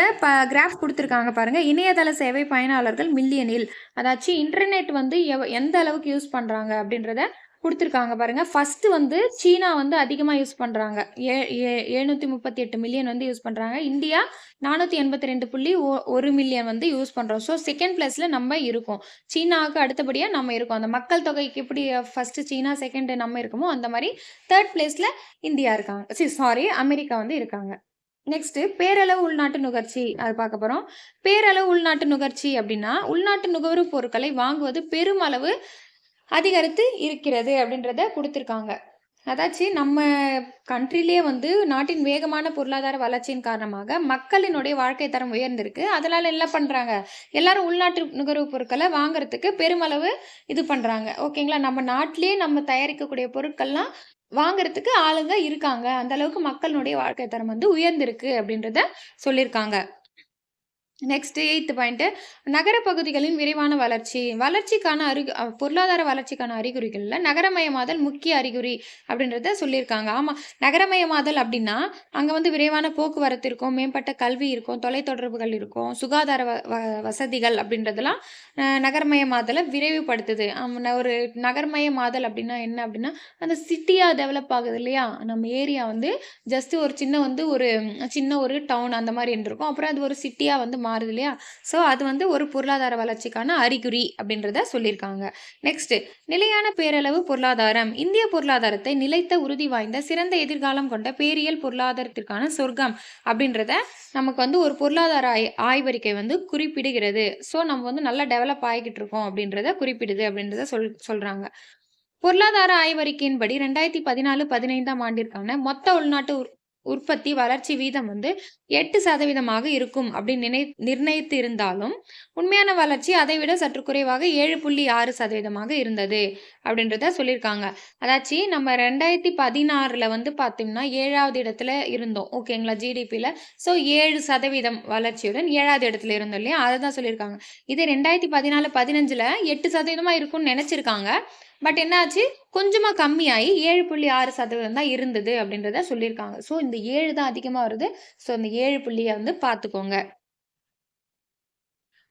கிராஃப் குடுத்துருக்காங்க பாருங்க. இணையதள சேவை பயனாளர்கள் மில்லியனில். அதாச்சும் இன்டர்நெட் வந்து எந்த அளவுக்கு யூஸ் பண்றாங்க அப்படின்றத குடுத்துருக்காங்க பாருங்க. ஃபர்ஸ்ட் வந்து சீனா வந்து அதிகமா யூஸ் பண்றாங்க. ஏ ஏ 738 மில்லியன் வந்து யூஸ் பண்றாங்க. இந்தியா 482.1 மில்லியன் வந்து யூஸ் பண்றோம். ஸோ செகண்ட் பிளேஸ்ல நம்ம இருக்கோம். சீனாவுக்கு அடுத்தபடியா நம்ம இருக்கோம். அந்த மக்கள் தொகைக்கு எப்படி ஃபர்ஸ்ட் சீனா, செகண்ட் நம்ம இருக்கோமோ, அந்த மாரி 3 பிளேஸ்ல இந்தியா இருக்காங்க. சாரி அமெரிக்கா வந்து இருக்காங்க. நெக்ஸ்ட்டு பேரளவு உள்நாட்டு நுகர்ச்சி அது பார்க்க போறோம். பேரளவு உள்நாட்டு நுகர்ச்சி அப்படின்னா, உள்நாட்டு நுகர்வுப் பொருட்களை வாங்குவது பெருமளவு அதிகரித்து இருக்கிறது அப்படின்றத குடுத்துருக்காங்க. அதாச்சு நம்ம கண்ட்ரிலயே வந்து நாட்டின் வேகமான பொருளாதார வளர்ச்சியின் காரணமாக மக்களினுடைய வாழ்க்கை தரம் உயர்ந்திருக்கு. அதனால என்ன பண்றாங்க? எல்லாரும் உள்நாட்டு நுகர்வுப் பொருட்கள வாங்குறதுக்கு பெருமளவு இது பண்றாங்க. ஓகேங்களா? நம்ம நாட்டிலேயே நம்ம தயாரிக்கக்கூடிய பொருட்கள்லாம் வாங்குறதுக்கு ஆளுங்க இருக்காங்க. அந்த அளவுக்கு மக்களினுடைய வாழ்க்கை தரம் வந்து உயர்ந்திருக்கு அப்படின்றத சொல்லியிருக்காங்க. நெக்ஸ்ட் 8த் பாயிண்ட் நகர பகுதிகளின் விரைவான வளர்ச்சி. வளர்ச்சிக்கான பொருளாதார வளர்ச்சிக்கான அறிகுறிகள்ல நகரமயமாதல் முக்கிய அறிகுறி அப்படின்றத சொல்லியிருக்காங்க. ஆமா, நகரமயமாதல் அப்படின்னா, அங்க வந்து விரைவான போக்குவரத்து இருக்கும், மேம்பட்ட கல்வி இருக்கும், தொலைத்தொடர்புகள் இருக்கும், சுகாதார வசதிகள் அப்படின்றதெல்லாம் நகரமயமாதலை விரைவுபடுத்துது. ஒரு நகர்மயமாதல் அப்படின்னா என்ன அப்படின்னா, அந்த சிட்டியா டெவலப் ஆகுது இல்லையா? நம்ம ஏரியா வந்து ஜஸ்ட் ஒரு சின்ன ஒரு டவுன் அந்த மாரி இருந்திருக்கும். அப்புறம் அது ஒரு சிட்டியா வந்து மாறுது இல்லையா? ஸோ அது வந்து ஒரு பொருளாதார வளர்ச்சிக்கான அறிகுறி அப்படின்றத சொல்லியிருக்காங்க. நெக்ஸ்ட் நிலையான பேரளவு பொருளாதாரம். இந்திய பொருளாதாரத்தை நிலைத்த உறுதி வாய்ந்த சிறந்த எதிர்காலம் கொண்ட பேரியல் பொருளாதாரத்திற்கான சொர்க்கம் அப்படின்றத நமக்கு வந்து ஒரு பொருளாதார ஆய்வறிக்கை வந்து குறிப்பிடுகிறது. ஸோ நம்ம வந்து நல்லா டெவலப் ஆகிக்கிட்டு இருக்கோம் அப்படின்றத குறிப்பிடுது அப்படின்றத சொல்றாங்க. பொருளாதார ஆய்வறிக்கையின்படி 2014, 15ஆம் ஆண்டிற்கான மொத்த உள்நாட்டு உற்பத்தி வளர்ச்சி வீதம் வந்து 8% இருக்கும் அப்படின்னு நிர்ணயித்து இருந்தாலும், உண்மையான வளர்ச்சி அதைவிட சற்று குறைவாக 7.6% இருந்தது அப்படின்றத சொல்லியிருக்காங்க. அதாச்சு நம்ம 2016ல வந்து பார்த்தீங்கன்னா 7வது இடத்துல இருந்தோம். ஓகேங்களா? ஜிடிபில. ஸோ 7% வளர்ச்சியுடன் 7வது இடத்துல இருந்தோம் இல்லையா? அததான் சொல்லியிருக்காங்க. இதே 2014, 15ல 8% இருக்கும்னு நெனச்சிருக்காங்க. பட் என்ன ஆச்சு? கொஞ்சமா கம்மியாயி 7.6% தான் இருந்தது அப்படின்றத சொல்லியிருக்காங்க. ஸோ இந்த 7 தான் அதிகமா வருது. ஸோ இந்த 7 புள்ளிய வந்து பார்த்துக்கோங்க.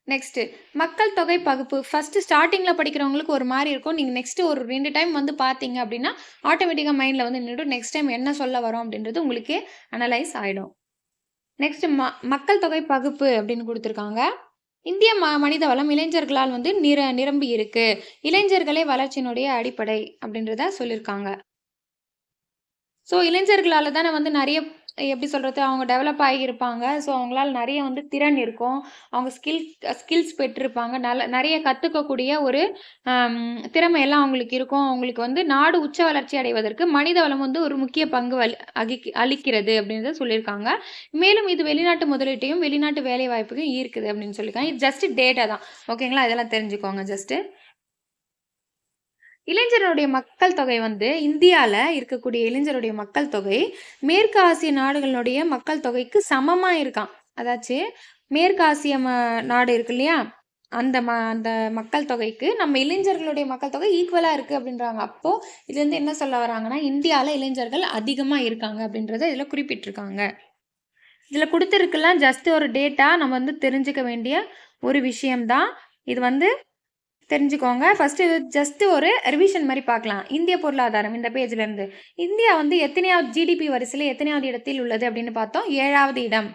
நெக்ஸ்ட் மக்கள் தொகை பகுப்பு. ஃபர்ஸ்ட் ஸ்டார்ட்டிங்ல படிக்கிறவங்களுக்கு ஒரு மாரி இருக்கும். நீங்க நெக்ஸ்ட் ஒரு 2 டைம் வந்து பார்த்தீங்க அப்படின்னா, ஆட்டோமேட்டிக்கா மைண்ட்ல வந்து நின்னுடும். நெக்ஸ்ட் டைம் என்ன சொல்ல வரோம் அப்படின்றது உங்களுக்கே அனலைஸ் ஆயிடும். நெக்ஸ்ட் மக்கள் தொகை பகுப்பு அப்படின்னு குடுத்துருக்காங்க. இந்திய மனித வளம் இளைஞர்களால் வந்து நிரம்பி இருக்கு. இளைஞர்களே வளர்ச்சியினுடைய அடிப்படை அப்படின்றத சொல்லியிருக்காங்க. ஸோ இளைஞர்களால தானே வந்து நெறைய எப்படி சொல்றது? அவங்க டெவலப் ஆகியிருப்பாங்க. ஸோ அவங்களால நெறைய வந்து திறன் இருக்கும். அவங்க ஸ்கில்ஸ் பெற்றிருப்பாங்க. நெறைய கத்துக்கக்கூடிய ஒரு அம் திறமையெல்லாம் அவங்களுக்கு இருக்கும். அவங்களுக்கு வந்து நாடு உச்ச வளர்ச்சி அடைவதற்கு மனித வளம் வந்து ஒரு முக்கிய பங்கு அளிக்கிறது அப்படின்றத சொல்லியிருக்காங்க. மேலும் இது வெளிநாட்டு முதலீட்டையும், வெளிநாட்டு வேலைவாய்ப்பையும் ஈர்க்குது அப்படின்னு சொல்லியிருக்காங்க. இது ஜஸ்ட் டேட்டா தான். ஓகேங்களா? இதெல்லாம் தெரிஞ்சுக்கோங்க ஜஸ்ட். இளைஞருடைய மக்கள் தொகை வந்து இந்தியால இருக்கக்கூடிய இளைஞருடைய மக்கள் தொகை, மேற்கு ஆசிய நாடுகளுடைய மக்கள் தொகைக்கு சமமா இருக்காம். அதாச்சு மேற்கு ஆசிய நாடு இருக்கு இல்லையா? அந்த மக்கள் தொகைக்கு நம்ம இளைஞர்களுடைய மக்கள் தொகை ஈக்குவலா இருக்கு அப்படின்றாங்க. அப்போ இதுலருந்து என்ன சொல்ல வராங்கன்னா, இந்தியால இளைஞர்கள் அதிகமா இருக்காங்க அப்படின்றத இதுல குறிப்பிட்டிருக்காங்க. இதுல குடுத்திருக்கலாம் ஜஸ்ட் ஒரு டேட்டா நம்ம வந்து தெரிஞ்சுக்க வேண்டிய ஒரு விஷயம் தான். இது வந்து தெரிஞ்சுக்கோங்க. ஃபர்ஸ்ட்டு ஜஸ்ட் ஒரு ரிவிஷன் மாரி பார்க்கலாம். இந்திய பொருளாதாரம் இந்த பேஜ்ல இருந்து. இந்தியா வந்து எத்தனையாவது ஜிடிபி வரிசையில எத்தனையாவது இடத்தில் உள்ளது அப்படின்னு பார்த்தோம். 7வது இடம்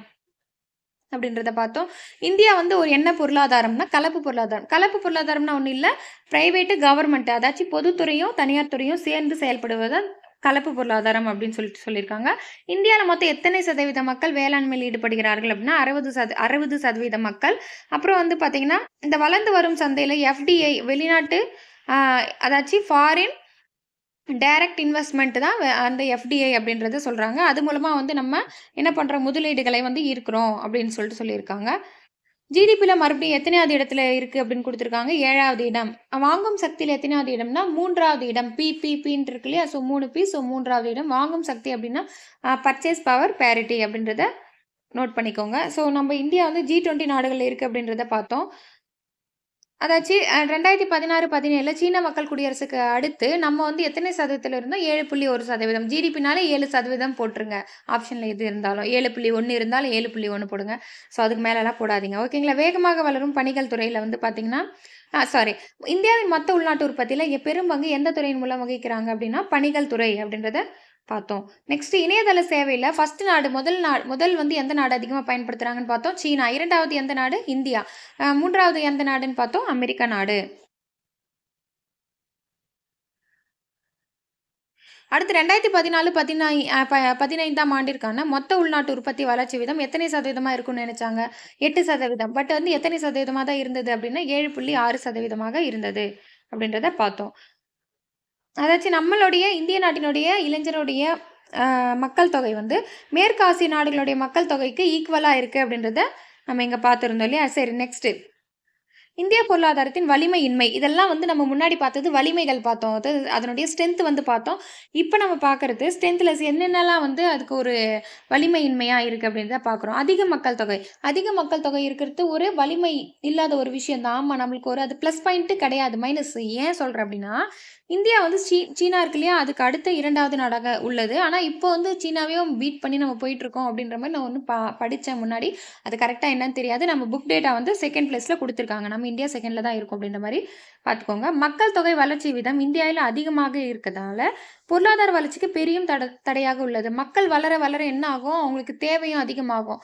அப்படின்றத பார்த்தோம். இந்தியா வந்து ஒரு என்ன பொருளாதாரம்னா, கலப்பு பொருளாதாரம். கலப்பு பொருளாதாரம்னா ஒண்ணும் இல்ல. பிரைவேட், கவர்ன்மெண்ட் அதாச்சும் பொதுத்துறையும், தனியார் துறையும் சேர்ந்து செயல்படுவது கலப்பு பொருளாதாரம் அப்படின்னு சொல்லியிருக்காங்க. இந்தியால மொத்தம் எத்தனை சதவீத மக்கள் வேளாண்மையில் ஈடுபடுகிறார்கள் அப்படின்னா 60% மக்கள். அப்புறம் வந்து பார்த்தீங்கன்னா, இந்த வளர்ந்து வரும் சந்தையில எஃப்டிஐ வெளிநாட்டு அதாச்சு ஃபாரின் டைரக்ட் இன்வெஸ்ட்மென்ட் தான் அந்த எஃப்டிஐ அப்படின்றத சொல்றாங்க. அது மூலமா வந்து நம்ம என்ன பண்றோம்? முதலீடுகளை வந்து ஈர்க்கிறோம் அப்படின்னு சொல்லியிருக்காங்க. ஜிடிபில மறுபடியும் எத்தனையாவது இடத்துல இருக்கு அப்படின்னு குடுத்துருக்காங்க? 7வது இடம். வாங்கும் சக்தியில எத்தனையாவது இடம்னா, 3வது இடம். பின்னு இருக்கு இல்லையா? So 3 B. ஸோ 3வது இடம். வாங்கும் சக்தி அப்படின்னா, பர்ச்சேஸ் பவர் பேரிட்டி அப்படின்றத நோட் பண்ணிக்கோங்க. ஸோ நம்ம இந்தியா வந்து G20 நாடுகள்ல இருக்கு அப்படின்றத பார்த்தோம். அதாச்சு 2016, 17 சீன மக்கள் குடியரசுக்கு அடுத்து நம்ம வந்து எத்தனை சதவீதத்தில இருந்தோம்? 7.1% ஜிடிபினாலே 7% போட்டுருங்க. ஆப்ஷன்ல எது இருந்தாலும். 7.1 இருந்தாலும் 7.1 போடுங்க. ஸோ அதுக்கு மேலலாம் போடாதீங்க. ஓகேங்களா? வேகமாக வளரும் பணிகள் துறையில வந்து பார்த்தீங்கன்னா, சாரி. இந்தியாவின் மொத்த உள்நாட்டு உற்பத்தியில பெரும்பங்கு எந்த துறையின் மூலம் வகிக்கிறாங்க அப்டின்னா, பணிகள் துறை அப்டின்றத பார்த்தோம். நெக்ஸ்ட் இணையதள சேவையில ஃபர்ஸ்ட் நாடு முதல் வந்து எந்த நாடு அதிகமா பயன்படுத்துறாங்கன்னு பார்த்தோம். சீனா. 2வது எந்த நாடு? இந்தியா. 3வது எந்த நாடுன்னு பார்த்தோம்? அமெரிக்கா நாடு. அடுத்து 2014, 15ஆம் ஆண்டிற்கான மொத்த உள்நாட்டு உற்பத்தி வளர்ச்சி வீதம் எத்தனை சதவீதமா இருக்கும்னு நெனச்சாங்க? 8%. பட் வந்து எத்தனை சதவீதமா தான் இருந்தது அப்டின்னா, 7.6% இருந்தது அப்டின்றத பார்த்தோம். அதாச்சும் நம்மளுடைய இந்திய நாட்டினுடைய இளைஞருடைய மக்கள் தொகை வந்து மேற்கு ஆசிய நாடுகளுடைய மக்கள் தொகைக்கு ஈக்குவலா இருக்கு அப்டின்றத நம்ம இங்க பார்த்திருந்தோம் இல்லையா? சரி நெக்ஸ்ட். இந்திய பொருளாதாரத்தின் வலிமையின்மை. இதெல்லாம் வந்து நம்ம முன்னாடி பார்த்தது வலிமைகள் பார்த்தோம். அதனுடைய ஸ்ட்ரென்த் வந்து பார்த்தோம். இப்ப நம்ம பார்க்கறது ஸ்ட்ரென்த்லெஸ் என்னென்னலாம் வந்து அதுக்கு ஒரு வலிமையின்மையா இருக்கு அப்படின்றத பார்க்குறோம். அதிக மக்கள் தொகை. அதிக மக்கள் தொகை இருக்கிறது ஒரு வலிமை இல்லாத ஒரு விஷயம் தான். ஆமா, நம்மளுக்கு ஒரு அது ப்ளஸ் பாயிண்ட் கிடையாது. மைனஸ். ஏன் சொல்றேன் அப்படின்னா, இந்தியா வந்து சீனா இருக்கு இல்லையா? அதுக்கு அடுத்த 2வது நாடாக உள்ளது. ஆனா, இப்போ வந்து சீனாவையும் பீட் பண்ணி நம்ம போயிட்டுருக்கோம் அப்படின்ற மாரி நான் ஒண்ணு படிச்சேன் முன்னாடி. அது கரெக்ட்டா என்னன்னு தெரியாது. நம்ம புக் டேட்டா வந்து 2ண்ட் பிளேஸ்ல குடுத்துருக்காங்க. நம்ம இந்தியா 2ண்ட்ல தான் இருக்கோம் அப்படின்ற மாரி பார்த்துக்கோங்க. மக்கள் தொகை வளர்ச்சி வீதம் இந்தியாவில அதிகமாக இருக்கதால, பொருளாதார வளர்ச்சிக்கு பெரியும் தடையாக உள்ளது. மக்கள் வளர வளர என்ன ஆகும்? அவங்களுக்கு தேவையும் அதிகமாகும்.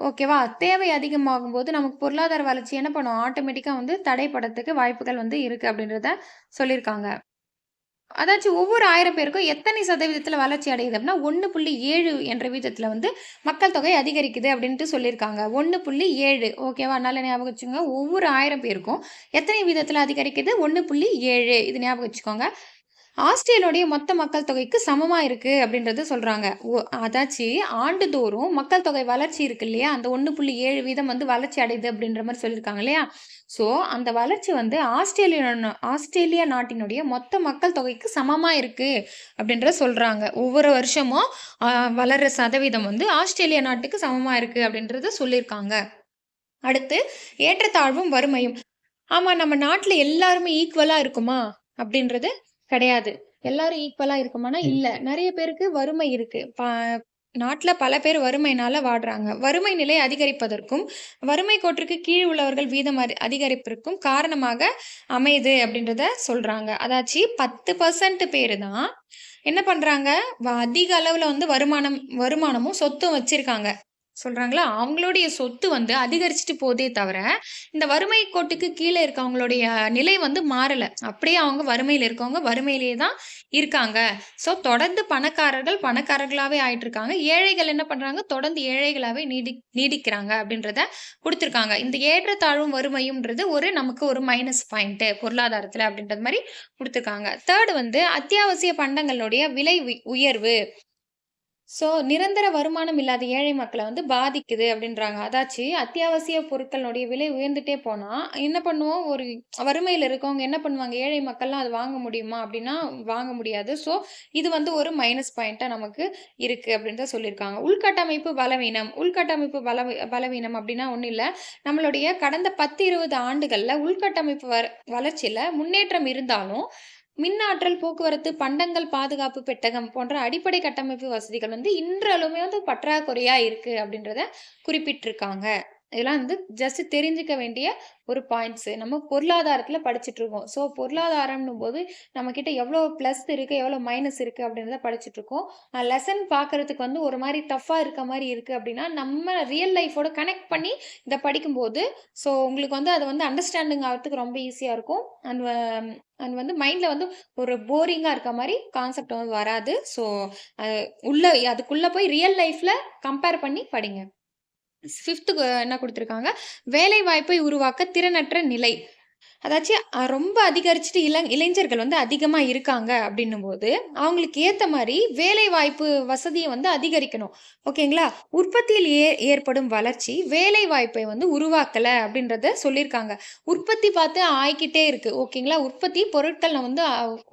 ஓகேவா? தேவை அதிகமாகும்போது நமக்கு பொருளாதார வளர்ச்சி என்ன பண்ணும்? ஆட்டோமேட்டிக்கா வந்து தடைப்படறதுக்கு வாய்ப்புகள் வந்து இருக்கு அப்படின்றத சொல்லியிருக்காங்க. அதாச்சும் ஒவ்வொரு 1000 பேருக்கும் எத்தனை சதவீதத்தில வளர்ச்சி அடையுது அப்படின்னா, 1.7 என்ற வீதத்தில வந்து மக்கள் தொகை அதிகரிக்குது அப்படின்ட்டு சொல்லியிருக்காங்க. 1.7 ஓகேவா? நல்லா ஞாபகம் வச்சுக்கோங்க. ஒவ்வொரு 1000 பேருக்கும் எத்தனை வீதத்தில அதிகரிக்குது? 1.7 இது ஞாபகம் வச்சுக்கோங்க. ஆஸ்திரேலியாவுடைய மொத்த மக்கள் தொகைக்கு சமமா இருக்கு அப்படின்றத சொல்றாங்க. அதாச்சு ஆண்டுதோறும் மக்கள் தொகை வளர்ச்சி இருக்கு இல்லையா? அந்த 1.7 வீதம் வந்து வளர்ச்சி அடையுது அப்படின்ற மாரி சொல்லியிருக்காங்க இல்லையா? ஸோ அந்த வளர்ச்சி வந்து ஆஸ்திரேலியா நாட்டினுடைய மொத்த மக்கள் தொகைக்கு சமமா இருக்கு அப்படின்றத சொல்றாங்க. ஒவ்வொரு வருஷமும் அ வளர்ற சதவீதம் வந்து ஆஸ்திரேலியா நாட்டுக்கு சமமா இருக்கு அப்படின்றத சொல்லியிருக்காங்க. அடுத்து ஏற்றத்தாழ்வும் வறுமையும். ஆமா, நம்ம நாட்ல எல்லாருமே ஈக்குவலா இருக்குமா? அப்படின்றது கிடையாது. எல்லாரும் ஈக்குவலா இருக்குமானா, இல்ல. நெறைய பேருக்கு வறுமை இருக்கு. நாட்ல பல பேர் வறுமையினால வாடுறாங்க. வறுமை நிலை அதிகரிப்பதற்கும், வறுமை கோட்டிற்கு கீழ் உள்ளவர்கள் வீதம் அதிகரிப்பிற்கும் காரணமாக அமையுது அப்படின்றத சொல்றாங்க. அதாச்சு 10% பேரு தான் என்ன பண்றாங்க, அதிக அளவுல வந்து வருமானமும், சொத்தும் வச்சிருக்காங்க. சொல்றாங்களா? அவங்களுடைய சொத்து வந்து அதிகரிச்சுட்டு போதே தவிர, இந்த வறுமை கோட்டுக்கு கீழ இருக்கவங்களுடைய நிலை வந்து மாறல. அப்படியே அவங்க வறுமையில இருக்கவங்க வறுமையிலேயே தான் இருக்காங்க. ஸோ தொடர்ந்து பணக்காரர்கள் பணக்காரர்களாவே ஆயிட்டுருக்காங்க. ஏழைகள் என்ன பண்றாங்க? தொடர்ந்து ஏழைகளாவே நீடிக்கிறாங்க அப்படின்றத குடுத்துருக்காங்க. இந்த ஏற்றத்தாழ்வும் வறுமையும்ன்றது நமக்கு ஒரு மைனஸ் பாயிண்ட் பொருளாதாரத்துல அப்படின்றது மாரி குடுத்துருக்காங்க. 3 வந்து அத்தியாவசிய பண்டங்களுடைய விலை உயர்வு. ஸோ, நிரந்தர வருமானம் இல்லாத ஏழை மக்கள வந்து பாதிக்குது அப்டின்றாங்க. அதாச்சு அத்தியாவசிய பொருட்களுடைய விலை உயர்ந்துட்டே போனா, என்ன பண்ணுவோம்? வறுமையில இருக்கவங்க என்ன பண்ணுவாங்க? ஏழை மக்கள்லாம் அத வாங்க முடியுமா? அப்டின்னா, வாங்க முடியாது. ஸோ, இது வந்து ஒரு மைனஸ் பாயிண்ட்டா நமக்கு இருக்கு அப்டின்னு தான் சொல்லியிருக்காங்க. உள்கட்டமைப்பு பலவீனம். உள்கட்டமைப்பு பலவீனம் அப்டின்னா ஒண்ணும் இல்ல. நம்மளுடைய கடந்த 10, 20 ஆண்டுகள்ல உள்கட்டமைப்பு வளர்ச்சியில முன்னேற்றம் இருந்தாலும், மின்னாற்றல், போக்குவரத்து, பண்டங்கள், பாதுகாப்பு பெட்டகம் போன்ற அடிப்படை கட்டமைப்பு வசதிகள் வந்து இன்றளவுமே வந்து பற்றாக்குறையா இருக்கு அப்படின்றத குறிப்பிட்டிருக்காங்க. இதெல்லாம் வந்து ஜஸ்ட் தெரிஞ்சுக்க வேண்டிய ஒரு பாயிண்ட்ஸ். நம்ம பொருளாதாரத்துல படிச்சுட்டு இருக்கோம். ஸோ பொருளாதாரம்ன்னும் போது நம்மகிட்ட எவ்வளோ பிளஸ் இருக்கு, எவ்வளோ மைனஸ் இருக்கு அப்படின்றத படிச்சுட்டு இருக்கோம். லெசன் பார்க்கறதுக்கு வந்து ஒரு மாரி டஃப்பா இருக்க மாரி இருக்கு அப்படின்னா, நம்ம ரியல் லைஃபோட கனெக்ட் பண்ணி இத படிக்கும்போது, ஸோ உங்களுக்கு வந்து அது வந்து அண்டர்ஸ்டாண்டிங் ஆவறதுக்கு ரொம்ப ஈஸியா இருக்கும். அண்ட் வந்து மைண்ட்ல வந்து ஒரு போரிங்கா இருக்க மாரி கான்செப்ட் வந்து வராது. ஸோ அ உள்ள அதுக்குள்ள போய் ரியல் லைஃப்ல கம்பேர் பண்ணி படிங்க. 5த் என்ன குடுத்துருக்காங்க? வேலைவாய்ப்பை உருவாக்க திறனற்ற நிலை. அதாச்சும் ரொம்ப அதிகரிச்சுட்டு இளைஞர்கள் வந்து அதிகமா இருக்காங்க அப்படின்னும்போது, அவங்களுக்கு ஏத்த மாரி வேலைவாய்ப்பு வசதிய வந்து அதிகரிக்கணும். ஓகேங்களா? உற்பத்தியில் ஏற்படும் வளர்ச்சி வேலைவாய்ப்பை வந்து உருவாக்கல அப்படின்றத சொல்லியிருக்காங்க. உற்பத்தி பார்த்து ஆயிக்கிட்டே இருக்கு. ஓகேங்களா? பொருட்கள் வந்து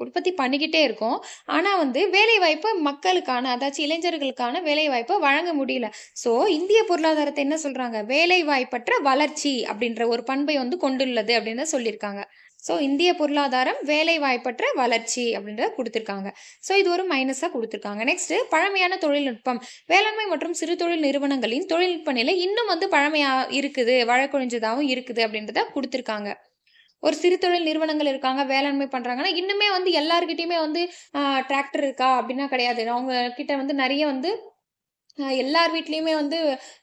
உற்பத்தி பண்ணிக்கிட்டே இருக்கோம். ஆனா வந்து வேலைவாய்ப்பு மக்களுக்கான அதாச்சும் இளைஞர்களுக்கான வேலைவாய்ப்ப வழங்க முடியல. ஸோ இந்திய பொருளாதாரத்த என்ன சொல்றாங்க? வேலைவாய்ப்பற்ற வளர்ச்சி அப்படின்ற ஒரு பண்பை வந்து கொண்டுள்ளது அப்படின்னு சொல்லியிருக்காங்க. ஸோ இந்திய பொருளாதாரம் வேலைவாய்ப்பற்ற வளர்ச்சி அப்படின்றத குடுத்திருக்காங்க. ஸோ இது ஒரு மைனஸா குடுத்திருக்காங்க. நெக்ஸ்ட் பழமையான தொழில்நுட்பம். வேளாண்மை மற்றும் சிறு தொழில் நிறுவனங்களின் தொழில்நுட்ப நிலை இன்னும் வந்து பழமையா இருக்குது, வழக்கொழிஞ்சதாவும் இருக்குது அப்படின்றத குடுத்திருக்காங்க. ஒரு சிறு தொழில் நிறுவனங்கள் இருக்காங்க, வேளாண்மை பண்றாங்கன்னா, இன்னுமே வந்து எல்லார்கிட்டயுமே வந்து டிராக்டர் இருக்கா? அப்படின்னா கிடையாது. அவங்க கிட்ட வந்து நெறைய வந்து எல்லார் வீட்லயுமே வந்து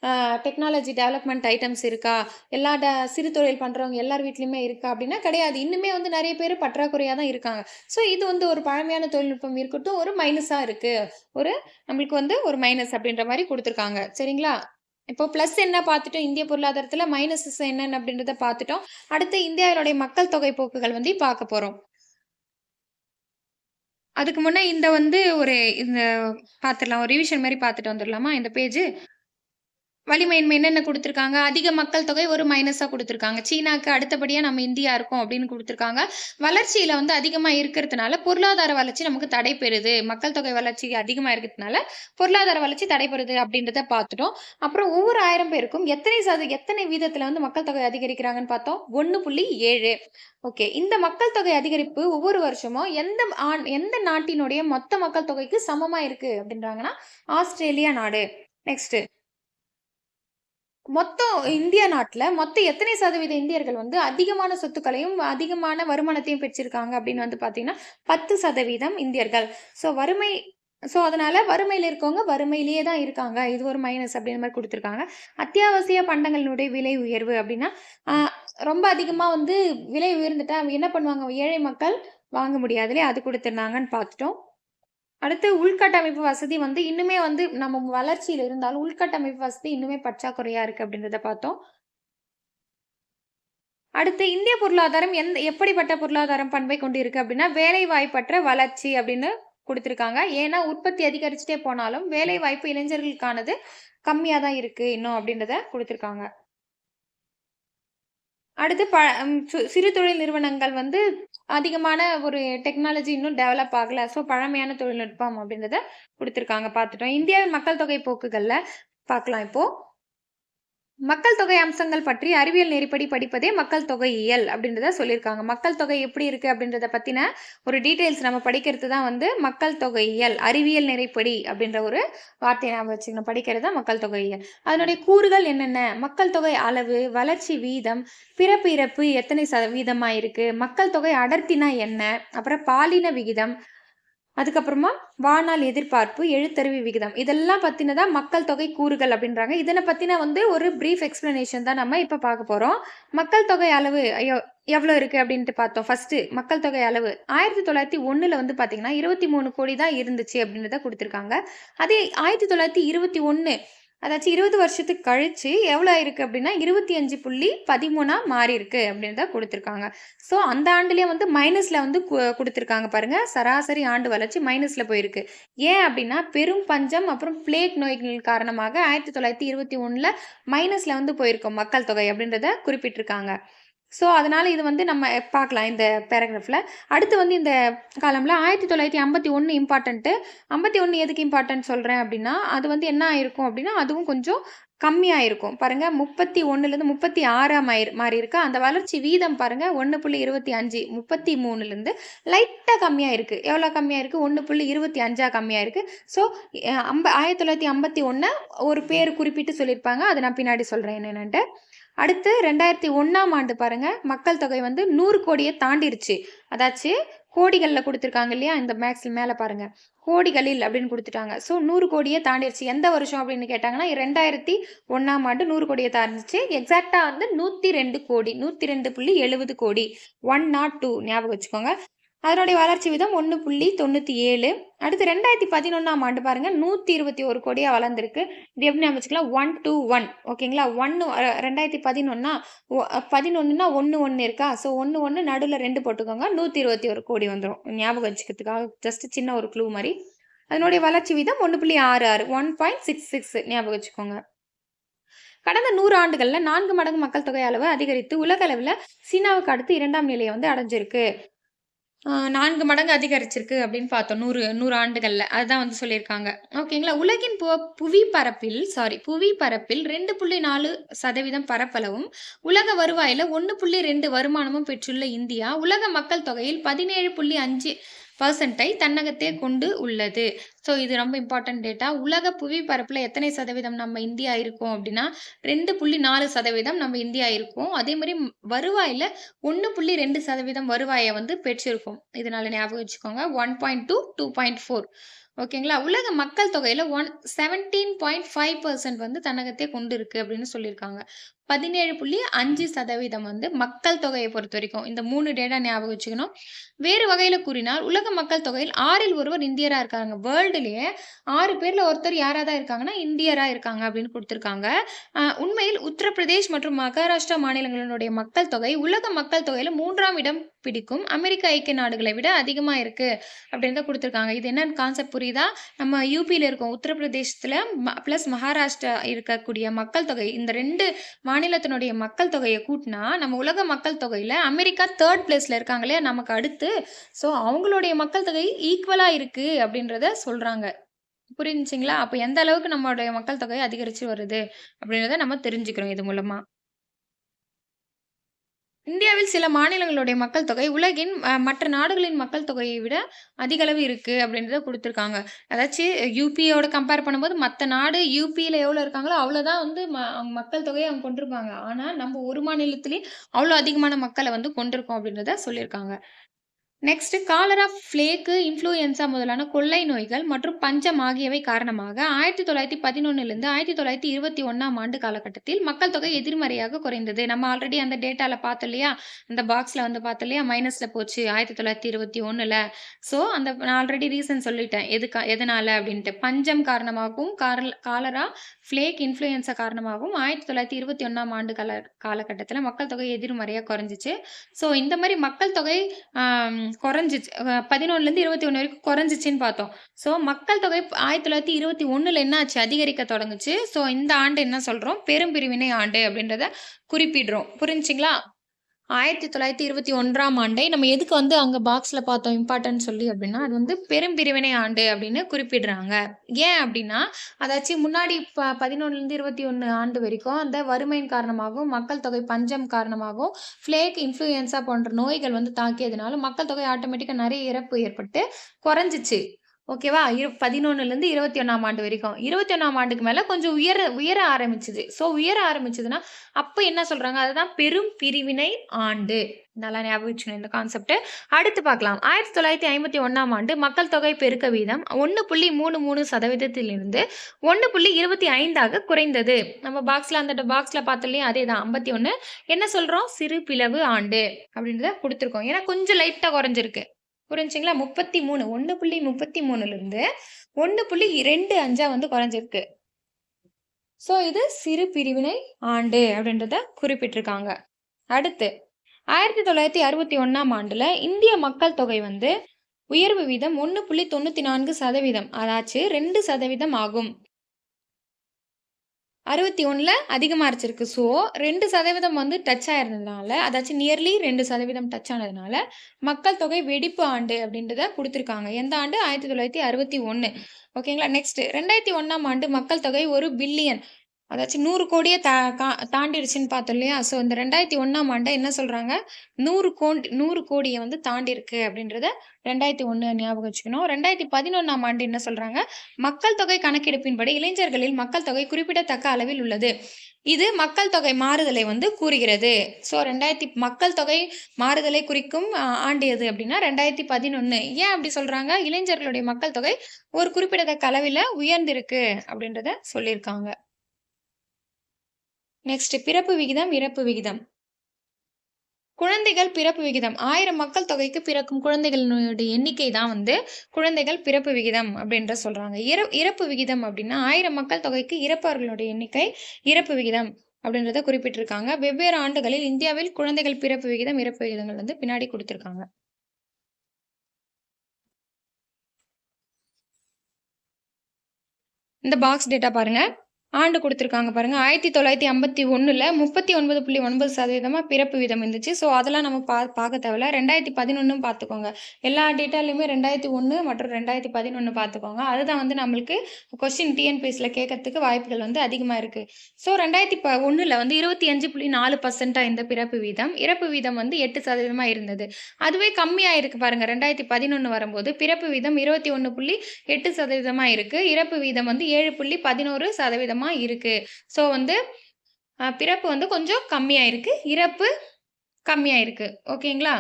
அ டெக்னாலஜி டெவலப்மெண்ட் ஐட்டம்ஸ் இருக்கா? எல்லா சிறு தொழில் பண்றவங்க எல்லார் வீட்லயுமே இருக்கா? அப்படின்னா கிடையாது. இன்னுமே வந்து நெறைய பேரு பற்றாக்குறையா தான் இருக்காங்க. ஸோ இது வந்து ஒரு பழமையான தொழில்நுட்பம் இருக்கட்டும், ஒரு மைனஸா இருக்கு. ஒரு நம்மளுக்கு வந்து ஒரு மைனஸ் அப்படின்ற மாரி குடுத்துருக்காங்க. சரிங்களா? இப்போ பிளஸ் என்ன பார்த்துட்டோம், இந்திய பொருளாதாரத்தில மைனஸஸ் என்னென்ன அப்படின்றத பார்த்துட்டோம். அடுத்து இந்தியாவினுடைய மக்கள் தொகை போக்குகள் வந்து பார்க்க போறோம். அதுக்கு முன்ன இந்த வந்து ஒரு இந்த பார்த்துடலாம். ஒரு ரிவிஷன் மாரி பார்த்துட்டு வந்துரலாமா இந்த பேஜ்? வலிமையின்மை என்னென்ன குடுத்துருக்காங்க? அதிக மக்கள் தொகை ஒரு மைனஸா குடுத்துருக்காங்க. சீனாக்கு அடுத்தபடியா நம்ம இந்தியா இருக்கோம் அப்படின்னு குடுத்துருக்காங்க. வளர்ச்சியில வந்து அதிகமா இருக்கிறதுனால, பொருளாதார வளர்ச்சி நமக்கு தடைபெறுது. மக்கள் தொகை வளர்ச்சி அதிகமா இருக்கிறதுனால, பொருளாதார வளர்ச்சி தடைபெறுது அப்படின்றத பார்த்துட்டோம். அப்புறம் ஒவ்வொரு 1000 பேருக்கும் எத்தனை வீதத்தில வந்து மக்கள் தொகை அதிகரிக்கிறாங்கன்னு பார்த்தோம்? 1.7. ஓகே. இந்த மக்கள் தொகை அதிகரிப்பு ஒவ்வொரு வருஷமும் எந்த நாட்டினுடைய மொத்த மக்கள் தொகைக்கு சமமா இருக்கு அப்படின்றாங்கன்னா, ஆஸ்திரேலியா நாடு. நெக்ஸ்ட் மொத்தம் இந்திய நாட்டுல மொத்தம் எத்தனை சதவீத இந்தியர்கள் வந்து அதிகமான சொத்துக்களையும், அதிகமான வருமானத்தையும் பெற்றிருக்காங்க அப்படின்னு வந்து பார்த்தீங்கன்னா, 10% இந்தியர்கள். ஸோ வறுமை அதனால வறுமையில இருக்கவங்க வறுமையிலேயே தான் இருக்காங்க. இது ஒரு மைனஸ் அப்படின்ற மாரி குடுத்துருக்காங்க. அத்தியாவசிய பண்டங்களினுடைய விலை உயர்வு அப்படின்னா, அ ரொம்ப அதிகமா வந்து விலை உயர்ந்துட்டா என்ன பண்ணுவாங்க? ஏழை மக்கள் வாங்க முடியாது இல்லையா? அது குடுத்துருந்தாங்கன்னு பார்த்துட்டோம். அடுத்து உள்கட்டமைப்பு வசதி வந்து இன்னுமே வந்து நம்ம வளர்ச்சியில இருந்தாலும், உள்கட்டமைப்பு வசதி இன்னுமே பற்றாக்குறையா இருக்கு அப்படின்றத பார்த்தோம். அடுத்து இந்திய பொருளாதாரம் எப்படிப்பட்ட பொருளாதாரம் பண்பை கொண்டு இருக்கு அப்படின்னா, வேலைவாய்ப்பற்ற வளர்ச்சி அப்படின்னு குடுத்திருக்காங்க. ஏன்னா உற்பத்தி அதிகரிச்சுட்டே போனாலும், வேலைவாய்ப்பு இளைஞர்களுக்கானது கம்மியா தான் இருக்கு இன்னும் அப்படின்றத குடுத்திருக்காங்க. அடுத்து சிறு தொழில் நிறுவனங்கள் வந்து அதிகமான ஒரு டெக்னாலஜி இன்னும் டெவலப் ஆகல. ஸோ பழமையான தொழில்நுட்பம் அப்படின்றத குடுத்திருக்காங்க பார்த்துட்டோம். இந்தியாவின் மக்கள் தொகை போக்குகள்ல பார்க்கலாம் இப்போ. மக்கள் தொகை அம்சங்கள் பற்றி அறிவியல் நெறிப்படி படிப்பதே மக்கள் தொகையியல் அப்படின்றத சொல்லியிருக்காங்க. மக்கள் தொகை எப்படி இருக்கு அப்படின்றத பத்தின ஒரு டீட்டெயில்ஸ் நம்ம படிக்கிறது தான் வந்து மக்கள் தொகையியல். அறிவியல் நெறிப்படி அப்படின்ற ஒரு வார்த்தைய ஞாபகம் வச்சுக்கணும். படிக்கிறது தான் மக்கள் தொகையியல். அதனுடைய கூறுகள் என்னென்ன? மக்கள் தொகை அளவு, வளர்ச்சி வீதம், பிறப்பு, இறப்பு எத்தனை சதவீதமா இருக்கு? மக்கள் தொகை அடர்த்தினா என்ன? அப்புறம் பாலின விகிதம், அதுக்கப்புறமா வாழ்நாள் எதிர்பார்ப்பு, எழுத்தறிவு விகிதம். இதெல்லாம் பத்தினதா மக்கள் தொகை கூறுகள் அப்படின்றாங்க. இதன பத்தின வந்து ஒரு பிரீஃப் எக்ஸ்ப்ளனேஷன் தான் நம்ம இப்ப பார்க்க போறோம். மக்கள் தொகை அளவு எவ்வளோ இருக்கு அப்படின்ட்டு பார்த்தோம். ஃபர்ஸ்ட்டு மக்கள் தொகை அளவு 1901ல வந்து பார்த்தீங்கன்னா, 23,00,00,000 தான் இருந்துச்சு அப்படின்றத குடுத்துருக்காங்க. அதே 1921 அதாச்சும் 20 வருஷத்துக்கு கழிச்சு எவ்வளோ ஆயிருக்கு அப்படின்னா, 25.13ஆ மாறியிருக்கு அப்படின்றத குடுத்துருக்காங்க. ஸோ அந்த ஆண்டுலயே வந்து மைனஸ்ல வந்து குடுத்துருக்காங்க பாருங்க. சராசரி ஆண்டு வளர்ச்சி மைனஸ்ல போயிருக்கு. ஏன் அப்படின்னா, பெரும் பஞ்சம் அப்புறம் பிளேக் நோய்கள் காரணமாக 1921ல மைனஸ்ல வந்து போயிருக்கும் மக்கள் தொகை அப்படின்றத குறிப்பிட்டிருக்காங்க. ஸோ, அதனால இது வந்து நம்ம பார்க்கலாம் இந்த பேராகிராஃப்ல. அடுத்து வந்து இந்த காலம்ல 1951 இம்பார்ட்டன்ட்டு. 51 எதுக்கு இம்பார்ட்டன்ட் சொல்றேன் அப்படின்னா, அது வந்து என்ன ஆயிருக்கும் அப்படின்னா, அதுவும் கொஞ்சம் கம்மியா இருக்கும். பாருங்க 31லேருந்து 36ஆ மாறியிருக்கு. அந்த வளர்ச்சி வீதம் பாருங்க 1.25 33லேருந்து லைட்டா கம்மியா இருக்கு. எவ்வளோ கம்மியா இருக்கு? 1.25ஆ கம்மியா இருக்கு. ஸோ, 1951 ஒரு பேர் குறிப்பிட்டு சொல்லியிருப்பாங்க. அத நான் பின்னாடி சொல்றேன் என்னென்னன்ட்டு. அடுத்து 2001ஆம் ஆண்டு பாருங்க, மக்கள் தொகை வந்து 100,00,00,000 தாண்டிருச்சு. அதாச்சு கோடிகள்ல குடுத்துருக்காங்க இல்லையா? இந்த மேல பாருங்க. கோடிகளில் அப்படின்னு குடுத்துட்டாங்க. ஸோ 100,00,00,000 தாண்டிருச்சு. எந்த வருஷம் அப்படின்னு கேட்டாங்கன்னா, 2001ஆம் ஆண்டு 100,00,00,000 தாண்டுச்சு. எக்ஸாக்ட்டா வந்து 102,00,00,000 102.70 102 ஞாபகம் வச்சுக்கோங்க. அதனுடைய வளர்ச்சி வீதம் 1.97. அடுத்து 2011ஆம் ஆண்டு பாருங்க 121,00,00,000 வளர்ந்திருக்கு. இது எப்படி ஞாபகம் வச்சுக்கலாம் 121 ஓகேங்களா? 1 2011னா 11னா 1 1 இருக்கா? ஸோ 1 1 நடுவுல 2 போட்டுக்கோங்க. 121,00,00,000 வந்துரும். ஞாபகம் வச்சுக்கிறதுக்காக ஜஸ்ட் சின்ன ஒரு க்ளூ மாரி. அதனுடைய வளர்ச்சி வீதம் 1.66 1.66 ஞாபகம் வச்சுக்கோங்க. கடந்த 100 ஆண்டுகள்ல 4 மடங்கு மக்கள் தொகை அளவு அதிகரித்து உலக அளவுல சீனாவுக்கு அடுத்து 2ஆம் நிலைய வந்து அடைஞ்சிருக்கு. 4 மடங்கு அதிகரிச்சிருக்கு அப்படின்னு பார்த்தோம். 100 ஆண்டுகள்ல. அதுதான் வந்து சொல்லியிருக்காங்க. ஓகேங்களா. உலகின் புவி பரப்பில் 2.4% பரப்பளவும், உலக வருவாயில 1.2 வருமானமும் பெற்றுள்ள இந்தியா, உலக மக்கள் தொகையில் 17.5% தன்னகத்தே கொண்டு உள்ளது. ஸோ இது ரொம்ப இம்பார்ட்டன்ட் டேட்டா. உலக புவி பரப்புல எத்தனை சதவீதம் நம்ம இந்தியா இருக்கோம் அப்படின்னா, 2.4% நம்ம இந்தியா இருக்கோம். அதே மாரி வருவாயில 1.2% வருவாய வந்து பெற்றிருக்கும். இதனால ஞாபகம் வச்சுக்கோங்க. 1.2, 2.4 ஓகேங்களா. உலக மக்கள் தொகையில 17.5% வந்து தன்னகத்தே கொண்டு இருக்கு அப்படின்னு சொல்லியிருக்காங்க. 17.5% வந்து மக்கள் தொகைய பொறுத்தவரைக்கும். இந்த 3 டேட்டா ஞாபகம் வச்சுக்கணும். வேறு வகையில கூறினால், உலக மக்கள் தொகையில் 6ல் ஒருவர் இந்தியரா இருக்காங்க. வேர்ல்டுலயே 6 பேர்ல ஒருத்தர் யாரா தான் இருக்காங்கன்னா, இந்தியரா இருக்காங்க அப்படின்னு குடுத்திருக்காங்க. உண்மையில் உத்தரப்பிரதேஷ் மற்றும் மகாராஷ்டிரா மாநிலங்களினுடைய மக்கள் தொகை உலக மக்கள் தொகையில 3ஆம் இடம் பிடிக்கும். அமெரிக்க ஐக்கிய நாடுகளை விட அதிகமா இருக்கு அப்படின்னு தான் குடுத்திருக்காங்க. இது என்னன்னு கான்செப்ட் புரியுதா? நம்ம யுபில இருக்கோம். உத்தரப்பிரதேசத்துல பிளஸ் மகாராஷ்டிரா இருக்கக்கூடிய மக்கள் தொகை இந்த 2 மாநிலத்தினுடைய மக்கள் தொகைய கூட்டுனா, நம்ம உலக மக்கள் தொகையில அமெரிக்கா 3 பிளேஸ்ல இருக்காங்க இல்லையா? நமக்கு அடுத்து. ஸோ அவங்களுடைய மக்கள் தொகை ஈக்குவலா இருக்கு அப்படின்றத சொல்றாங்க. புரிஞ்சுச்சுங்களா? அப்ப எந்த அளவுக்கு நம்மளுடைய மக்கள் தொகை அதிகரிச்சு வருது அப்படின்றத நம்ம தெரிஞ்சுக்கிறோம் இது மூலமா. இந்தியாவில் சில மாநிலங்களுடைய மக்கள் தொகை உலகின் மற்ற நாடுகளின் மக்கள் தொகையை விட அதிக அளவு இருக்கு அப்படின்றத குடுத்துருக்காங்க. அதாச்சு யுபியோட கம்பேர் பண்ணும்போது மத்த நாடு யுபில எவ்வளோ இருக்காங்களோ, அவ்வளோதான் வந்து அவங்க மக்கள் தொகைய அவங்க கொண்டிருப்பாங்க. ஆனா, நம்ம ஒரு மாநிலத்திலேயே அவ்வளோ அதிகமான மக்கள வந்து கொண்டிருக்கோம் அப்படின்றத சொல்லியிருக்காங்க. நெக்ஸ்ட் காலரா, பிளேக், இன்ஃப்ளூயன்ஸா முதலான கொள்ளை நோய்கள் மற்றும் பஞ்சம் ஆகியவை காரணமாக 1911லிருந்து 1921ஆம் ஆண்டு காலகட்டத்தில் மக்கள் தொகை எதிர்மறையாக குறைந்தது. நம்ம ஆல்ரெடி அந்த டேட்டால பார்த்தோம் இல்லையா? அந்த பாக்ஸ்ல வந்து பார்த்தோம் இல்லையா? மைனஸ்ல போச்சு 1921ல. ஸோ அந்த நான் ஆல்ரெடி ரீசன் சொல்லிட்டேன். எதனால அப்படின்ட்டு. பஞ்சம் காரணமாகவும், காலரா, பிளேக், இன்ஃப்ளூயன்ஸா காரணமாகவும் 1921ஆம் ஆண்டு காலகட்டத்தில மக்கள் தொகை எதிர்மறையா குறைஞ்சுச்சு. ஸோ இந்த மாரி மக்கள் தொகை குறைஞ்சிச்சு. 11லேருந்து 21 வரைக்கும் குறைஞ்சிச்சுன்னு பார்த்தோம். ஸோ மக்கள் தொகை 1921ல என்ன ஆச்சு? அதிகரிக்க தொடங்குச்சு. ஸோ இந்த ஆண்டு என்ன சொல்றோம்? பெரும்பிரிவினை ஆண்டு அப்படின்றத குறிப்பிடுறோம். புரிஞ்சுச்சுங்களா? 1921ஆம் ஆண்டை நம்ம எதுக்கு வந்து அங்க பாக்ஸ்ல பார்த்தோம் இம்பார்ட்டன்ட் சொல்லி அப்படின்னா, அது வந்து பெரும்பிரிவினை ஆண்டு அப்படின்னு குறிப்பிடுறாங்க. ஏன் அப்படின்னா, அதாச்சும் முன்னாடி 11லேருந்து 21 ஆண்டு வரைக்கும் அந்த வறுமையின் காரணமாகவும், மக்கள் தொகை பஞ்சம் காரணமாகவும், பிளேக், இன்ஃப்ளூயன்ஸா போன்ற நோய்கள் வந்து தாக்கியதுனால மக்கள் தொகை ஆட்டோமேட்டிக்கா நெறைய இறப்பு ஏற்பட்டு குறைஞ்சிச்சு. ஓகேவா? 11லேருந்து 21ஆம் ஆண்டு வரைக்கும். 21ஆம் ஆண்டுக்கு மேல கொஞ்சம் உயர உயர ஆரம்பிச்சது. ஸோ உயர ஆரம்பிச்சதுன்னா, அப்ப என்ன சொல்றாங்க? அதுதான் பெரும் பிரிவினை ஆண்டு. நல்லா ஞாபகம் வச்சுக்கணும் இந்த கான்செப்ட். அடுத்து பார்க்கலாம். 1951ஆம் ஆண்டு மக்கள் தொகை பெருக்க வீதம் 1.33% 1.25ஆக குறைந்தது. நம்ம அந்த பாக்ஸ்ல பார்த்தோம் இல்லையா? அதேதான் 51. என்ன சொல்றோம்? சிறு பிளவு ஆண்டு அப்படின்றத குடுத்துருக்கோம். ஏன்னா கொஞ்சம் லைட்டா குறைஞ்சிருக்கு. புரிஞ்சுங்களா? 33 1.33லிருந்து 1.25 வந்து குறைஞ்சிருக்கு. ஸோ இது சிறு பிரிவினை ஆண்டு அப்படின்றத குறிப்பிட்டிருக்காங்க. அடுத்து 1961ஆம் ஆண்டுல இந்திய மக்கள் தொகை வந்து உயர்வு வீதம் 1.94% அதாச்சு 2% ஆகும். 61ல அதிகமாயிருச்சிருக்கு. ஸோ 2% வந்து டச் ஆயிருந்ததுனால, அதாச்சும் நியர்லி 2% டச் ஆனதுனால, மக்கள் தொகை வெடிப்பு ஆண்டு அப்படின்றத குடுத்துருக்காங்க. எந்த ஆண்டு? 1961. ஓகேங்களா? நெக்ஸ்ட் 2001ஆம் ஆண்டு மக்கள் தொகை 1 பில்லியன் அதாச்சும் 100 கோடிய தாண்டிருச்சுன்னு பார்த்தோம் இல்லையா? ஸோ இந்த 2001ஆம் ஆண்ட என்ன சொல்றாங்க? 100 கோடிய வந்து தாண்டியிருக்கு அப்படின்றத 2001 ஞாபகம் வச்சுக்கணும். 2011ஆம் ஆண்டு என்ன சொல்றாங்க? மக்கள் தொகை கணக்கெடுப்பின்படி இளைஞர்களில் மக்கள் தொகை குறிப்பிடத்தக்க அளவில் உள்ளது. இது மக்கள் தொகை மாறுதலை வந்து கூறுகிறது. ஸோ மக்கள் தொகை மாறுதலை குறிக்கும் ஆண்டு எது அப்படின்னா 2011. ஏன் அப்படி சொல்றாங்க? இளைஞர்களுடைய மக்கள் தொகை ஒரு குறிப்பிடத்தக்க அளவில உயர்ந்திருக்கு அப்படின்றத சொல்லியிருக்காங்க. நெக்ஸ்ட் பிறப்பு விகிதம், இறப்பு விகிதம். குழந்தைகள் பிறப்பு விகிதம். 1000 மக்கள் தொகைக்கு பிறக்கும் குழந்தைகளினுடைய எண்ணிக்கை தான் வந்து குழந்தைகள் பிறப்பு விகிதம் அப்படின்ற சொல்றாங்க. இறப்பு விகிதம் அப்படின்னா 1000 மக்கள் தொகைக்கு இறப்பவர்களுடைய எண்ணிக்கை இறப்பு விகிதம் அப்படின்றத குறிப்பிட்டிருக்காங்க. வெவ்வேறு ஆண்டுகளில் இந்தியாவில் குழந்தைகள் பிறப்பு விகிதம், இறப்பு விகிதங்கள் வந்து பின்னாடி குடுத்திருக்காங்க. இந்த பாக்ஸ் டேட்டா பாருங்க. ஆண்டு குடுத்துருக்காங்க பாருங்க. 1951ல 39.9% பிறப்பு வீதம் இருந்துச்சு. ஸோ, அதெல்லாம் நம்ம பாக்க தேவையில்ல. 2011 பார்த்துக்கோங்க. எல்லா டேட்டாலயுமே 2001 மற்றும் 2011 பார்த்துக்கோங்க. அதுதான் வந்து நம்மளுக்கு கொஸ்டின் டிஎன்பிஎஸ்சில கேட்கறதுக்கு வாய்ப்புகள் வந்து அதிகமா இருக்கு. ஸோ, 2001ல வந்து 25.4% இந்த பிறப்பு வீதம். இறப்பு வீதம் வந்து 8% இருந்தது. அதுவே கம்மியா இருக்கு பாருங்க. 2011 வரும்போது பிறப்பு வீதம் 21.8% இருக்கு. இறப்பு வீதம் வந்து 7.11% இருக்கு. ஸோ வந்து பிறப்பு வந்து கொஞ்சம் கம்மியா இருக்கு. இறப்பு கம்மியா இருக்கு. ஓகேங்களா?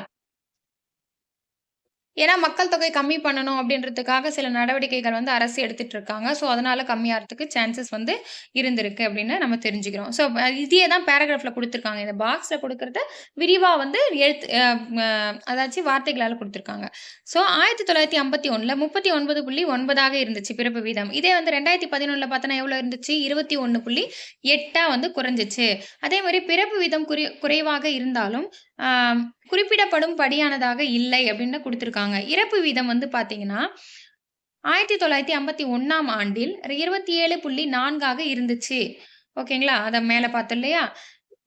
ஏன்னா, மக்கள் தொகை கம்மி பண்ணணும் அப்படின்றதுக்காக சில நடவடிக்கைகள் வந்து அரசு எடுத்துட்டு இருக்காங்க. ஸோ, அதனால கம்மியாறதுக்கு சான்சஸ் வந்து இருந்திருக்கு அப்படின்னு நம்ம தெரிஞ்சுக்கிறோம். ஸோ, இதையே தான் பேராகிராஃப்ல குடுத்துருக்காங்க. இந்த பாக்ஸ்ல குடுக்கிறத விரிவா வந்து எழுத்து ம அதாச்சும் வார்த்தைகளால குடுத்துருக்காங்க. ஸோ, 1951ல 39.9 இருந்துச்சு பிறப்பு வீதம். இதே வந்து 2011ல பார்த்தோன்னா எவ்வளோ இருந்துச்சு? 21.8 வந்து குறைஞ்சுச்சு. அதே மாரி பிறப்பு வீதம் குறைவாக இருந்தாலும், ஆ குறிப்பிடப்படும் படியானதாக இல்லை அப்படின்னு குடுத்திருக்காங்க. இறப்பு வீதம் வந்து பார்த்தீங்கன்னா, 1951ஆம் ஆண்டில் 27.4 இருந்துச்சு. ஓகேங்களா? அத மேல பார்த்தோம் இல்லையா?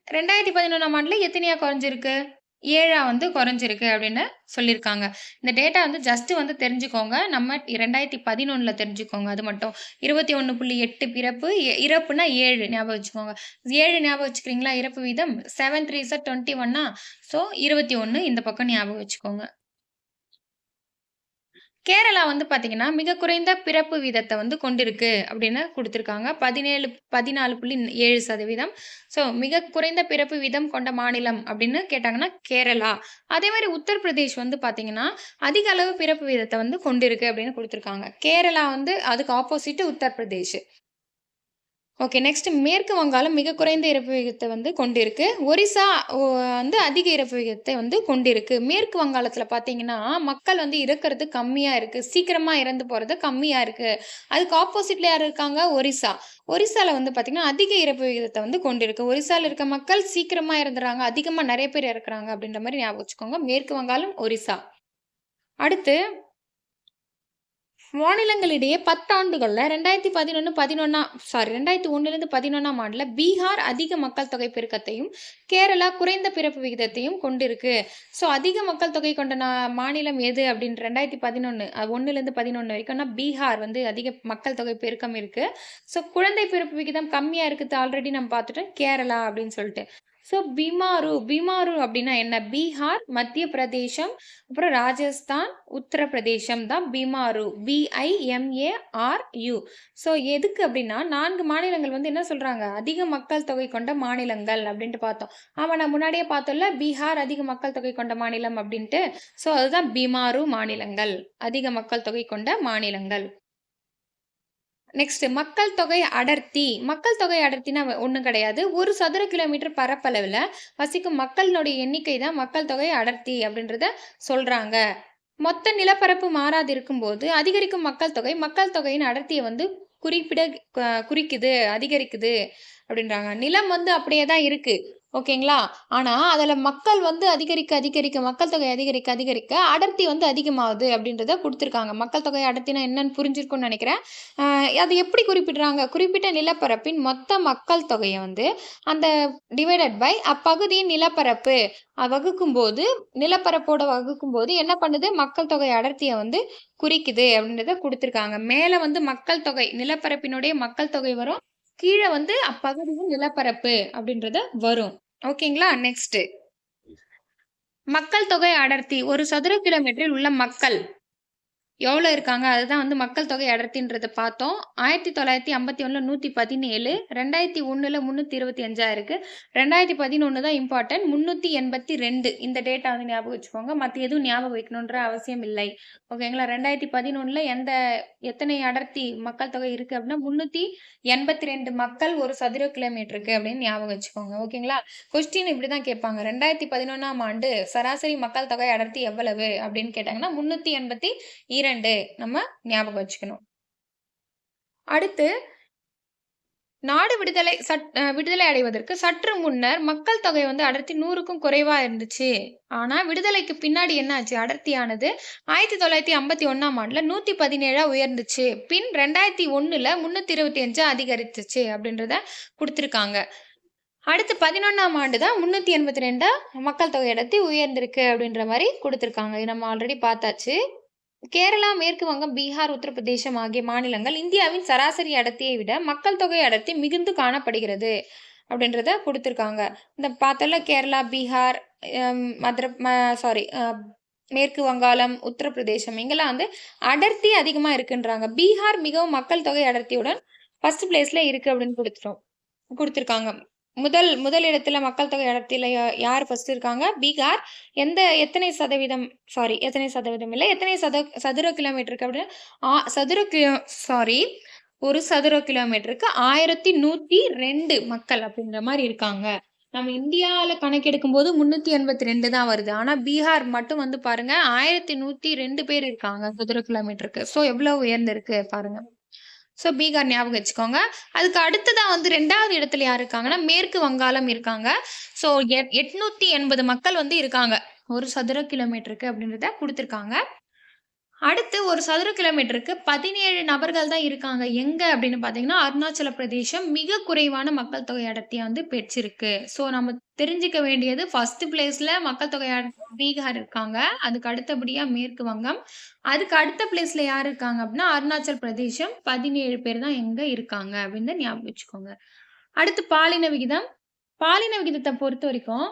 2011ஆம் ஆண்டுல எத்தனையா குறைஞ்சிருக்கு? 7ஆ வந்து குறைஞ்சிருக்கு அப்படின்னு சொல்லியிருக்காங்க. இந்த டேட்டா வந்து ஜஸ்ட் வந்து தெரிஞ்சுக்கோங்க. நம்ம 2011ல தெரிஞ்சுக்கோங்க அது மட்டும். 21.8 பிறப்பு, இறப்புனா 7 ஞாபகம் வச்சுக்கோங்க. 7 ஞாபகம் வச்சுக்கிறீங்களா? இறப்பு வீதம் 7 3 ஸா 21 ஸோ 21 இந்த பக்கம் ஞாபகம் வச்சுக்கோங்க. கேரளா வந்து பார்த்தீங்கன்னா, மிக குறைந்த பிறப்பு வீதத்த வந்து கொண்டிருக்கு அப்படின்னு குடுத்திருக்காங்க. 14.7%. ஸோ மிக குறைந்த பிறப்பு வீதம் கொண்ட மாநிலம் அப்படின்னு கேட்டாங்கன்னா, கேரளா. அதே மாரி உத்தரப்பிரதேஷ் வந்து பார்த்தீங்கன்னா, அதிக அளவு பிறப்பு வீதத்த வந்து கொண்டிருக்கு அப்படின்னு குடுத்திருக்காங்க. கேரளா வந்து அதுக்கு ஆப்போசிட் உத்தரப்பிரதேஷ். ஓகே. நெக்ஸ்ட் மேற்கு வங்காளம் மிக குறைந்த இறப்பு விகிதத்த வந்து கொண்டிருக்கு. ஒரிஸ்ஸா வந்து அதிக இறப்பு விகிதத்தை வந்து கொண்டிருக்கு. மேற்கு வங்காளத்தில பார்த்தீங்கன்னா, மக்கள் வந்து இறக்கறது கம்மியா இருக்கு. சீக்கிரமா இறந்து போறது கம்மியா இருக்கு. அதுக்கு ஆப்போசிட்ல யார் இருக்காங்க? ஒரிஸ்ஸா. ஒரிஸ்ஸால வந்து பார்த்தீங்கன்னா, அதிக இறப்பு விகிதத்த வந்து கொண்டிருக்கு. ஒரிஸ்ஸால இருக்க மக்கள் சீக்கிரமா இறந்துறாங்க. அதிகமா நெறைய பேர் இறக்குறாங்க அப்படின்ற மாரி ஞாபகம் வச்சுக்கோங்க. மேற்கு வங்காளம், ஒரிஸ்ஸா. அடுத்து மாநிலங்களிடையே 10 ஆண்டுகள்ல 2001லேருந்து 11ஆம் ஆண்டுல பீகார் அதிக மக்கள் தொகை பெருக்கத்தையும், கேரளா குறைந்த பிறப்பு விகிதத்தையும் கொண்டிருக்கு. ஸோ அதிக மக்கள் தொகை கொண்ட மாநிலம் எது அப்படின்னு 2011 1லேருந்து 11 வரைக்கும்னா பீகார் வந்து அதிக மக்கள் தொகை பெருக்கம் இருக்கு. ஸோ குழந்தை பிறப்பு விகிதம் கம்மியா இருக்குது ஆல்ரெடி நம்ம பார்த்துட்டோம். கேரளா அப்படின்னு சொல்லிட்டு. ஸோ பிமாரு அப்படின்னா என்ன? பீகார், மத்திய பிரதேசம், அப்புறம் ராஜஸ்தான், உத்தரப்பிரதேசம் தான் பிமாரு. பிஐஎம்ஏஆர்யு. ஸோ எதுக்கு அப்டின்னா, 4 மாநிலங்கள் வந்து என்ன சொல்றாங்க? அதிக மக்கள் தொகை கொண்ட மாநிலங்கள் அப்டின்ட்டு பார்த்தோம். ஆமா நான் முன்னாடியே பார்த்தோம்ல, பீகார் அதிக மக்கள் தொகை கொண்ட மாநிலம் அப்டின்ட்டு. ஸோ அதுதான் பிமாரு மாநிலங்கள். அதிக மக்கள் தொகை கொண்ட மாநிலங்கள். நெக்ஸ்ட் மக்கள் தொகை அடர்த்தி. மக்கள் தொகை அடர்த்தினா ஒண்ணும் கிடையாது. 1 சதுர கிலோமீட்டர் பரப்பளவுல வசிக்கும் மக்களினுடைய எண்ணிக்கை தான் மக்கள் தொகை அடர்த்தி அப்படின்றத சொல்றாங்க. மொத்த நிலப்பரப்பு மாறாது இருக்கும்போது, அதிகரிக்கும் மக்கள் தொகை, மக்கள் தொகையின் அடர்த்திய வந்து குறிப்பிட குறிக்குது, அதிகரிக்குது அப்படின்றாங்க. நிலம் வந்து அப்படியே தான் இருக்கு. ஓகேங்களா? ஆனா, அதுல மக்கள் வந்து அதிகரிக்க, மக்கள் தொகை அதிகரிக்க, அடர்த்தி வந்து அதிகமாகுது அப்படின்றத குடுத்துருக்காங்க. மக்கள் தொகை அடர்த்தினா என்னன்னு புரிஞ்சிருக்கும்னு நெனைக்கிறேன். அ அது எப்படி குறிப்பிடுறாங்க? குறிப்பிட்ட நிலப்பரப்பின் மொத்த மக்கள் தொகைய வந்து, அந்த டிவைடட் பை அப்பகுதியின் நிலப்பரப்பு வகுக்கும்போது, நிலப்பரப்போட வகுக்கும்போது என்ன பண்ணுது? மக்கள் தொகை அடர்த்திய வந்து குறிக்குது அப்படின்றத குடுத்துருக்காங்க. மேல வந்து மக்கள் தொகை, நிலப்பரப்பினுடைய மக்கள் தொகை வரும். கீழ வந்து அப்பகுதியின் நிலப்பரப்பு அப்படின்றது வரும். ஓகேங்களா? நெக்ஸ்ட். மக்கள் தொகை அடர்த்தி. ஒரு சதுர கிலோமீட்டரில் உள்ள மக்கள் எவ்வளோ இருக்காங்க? அதுதான் வந்து மக்கள் தொகை அடர்த்தின்றத பார்த்தோம். 1951ல 117, 2001ல 325 இருக்கு. 2011 தான் இம்பார்ட்டன்ட். 382 இந்த டேட்டா வந்து ஞாபகம் வச்சுக்கோங்க. மத்த எதுவும் ஞாபகம் வைக்கணுன்ற அவசியம் இல்லை. ஓகேங்களா? 2011ல எத்தனை அடர்த்தி மக்கள் தொகை இருக்கு அப்படின்னா 382 மக்கள் ஒரு சதுர கிலோமீட்டருக்கு அப்படின்னு ஞாபகம் வச்சுக்கோங்க. ஓகேங்களா? கொஸ்டின் இப்படிதான் கேட்பாங்க. 2011ஆம் ஆண்டு சராசரி மக்கள் தொகை அடர்த்தி எவ்வளவு அப்படின்னு கேட்டாங்கன்னா 382 நம்ம ஞாபகம் வச்சுக்கணும். அடுத்து நாடு விடுதலை அடைவதற்கு சற்று முன்னர் மக்கள் தொகை வந்து அடர்த்தி 100க்கும் குறைவா இருந்துச்சு. ஆனா, விடுதலைக்கு பின்னாடி என்ன ஆச்சு? அடர்த்தியானது 1951ஆம் ஆண்டுல 117ஆ உயர்ந்துச்சு. பின் 2001ல 325 அதிகரித்துச்சு அப்படின்றத குடுத்திருக்காங்க. அடுத்து 11ஆம் ஆண்டு தான் 382 மக்கள் தொகை அடர்த்தி உயர்ந்திருக்கு அப்படின்ற மாரி குடுத்திருக்காங்க. இது நம்ம ஆல்ரெடி பார்த்தாச்சு. கேரளா, மேற்கு வங்கம், பீகார், உத்தரப்பிரதேசம் ஆகிய மாநிலங்கள் இந்தியாவின் சராசரி அடர்த்தியை விட மக்கள் தொகை அடர்த்தி மிகுந்து காணப்படுகிறது அப்படின்றத குடுத்திருக்காங்க. இந்த பார்த்தோம்ல கேரளா, பீகார், மேற்கு வங்காளம், உத்தரப்பிரதேசம் இங்கெல்லாம் வந்து அடர்த்தி அதிகமா இருக்குன்றாங்க. பீகார் மிகவும் மக்கள் தொகை அடர்த்தியுடன் ஃபர்ஸ்ட் பிளேஸ்ல இருக்கு அப்படின்னு குடுத்திருக்காங்க. முதல் இடத்துல மக்கள் தொகை அடர்த்தியில யார் ஃபர்ஸ்ட் இருக்காங்க? பீகார். எத்தனை சதவீதம் இல்ல. எத்தனை சதுர கிலோமீட்டருக்கு அப்படின்னு ஒரு சதுர கிலோமீட்டருக்கு 1102 மக்கள் அப்படின்ற மாதிரி இருக்காங்க. நம்ம இந்தியால கணக்கெடுக்கும் போது 382 தான் வருது. ஆனா பீகார் மட்டும் வந்து பாருங்க 1102 பேர் இருக்காங்க சதுர கிலோமீட்டருக்கு. சோ எவ்வளவு உயர்ந்திருக்கு பாருங்க. ஸோ பீகார் ஞாபகம் வச்சுக்கோங்க. அதுக்கு அடுத்ததா வந்து 2வது இடத்துல யார் இருக்காங்கன்னா, மேற்கு வங்காளம் இருக்காங்க. ஸோ 880 மக்கள் வந்து இருக்காங்க. ஒரு சதுர கிலோமீட்டருக்கு அப்படின்றத குடுத்திருக்காங்க. அடுத்து ஒரு சதுர கிலோமீட்டருக்கு 17 நபர்கள் தான் இருக்காங்க. எங்க அப்படின்னு பார்த்தீங்கன்னா, அருணாச்சல பிரதேசம் மிக குறைவான மக்கள் தொகை அடர்த்திய வந்து பெற்றிருக்கு. ஸோ நம்ம தெரிஞ்சுக்க வேண்டியது ஃபர்ஸ்ட் பிளேஸ்ல மக்கள் தொகை பீகார் இருக்காங்க. அதுக்கு அடுத்தபடியா மேற்கு வங்கம். அதுக்கு அடுத்த பிளேஸ்ல யார் இருக்காங்க அப்படின்னா, அருணாச்சல் பிரதேசம் 17 பேர் தான் எங்க இருக்காங்க அப்படின்னு ஞாபகம் வச்சுக்கோங்க. அடுத்து பாலின விகிதம். பாலின விகிதத்தை பொறுத்த வரைக்கும்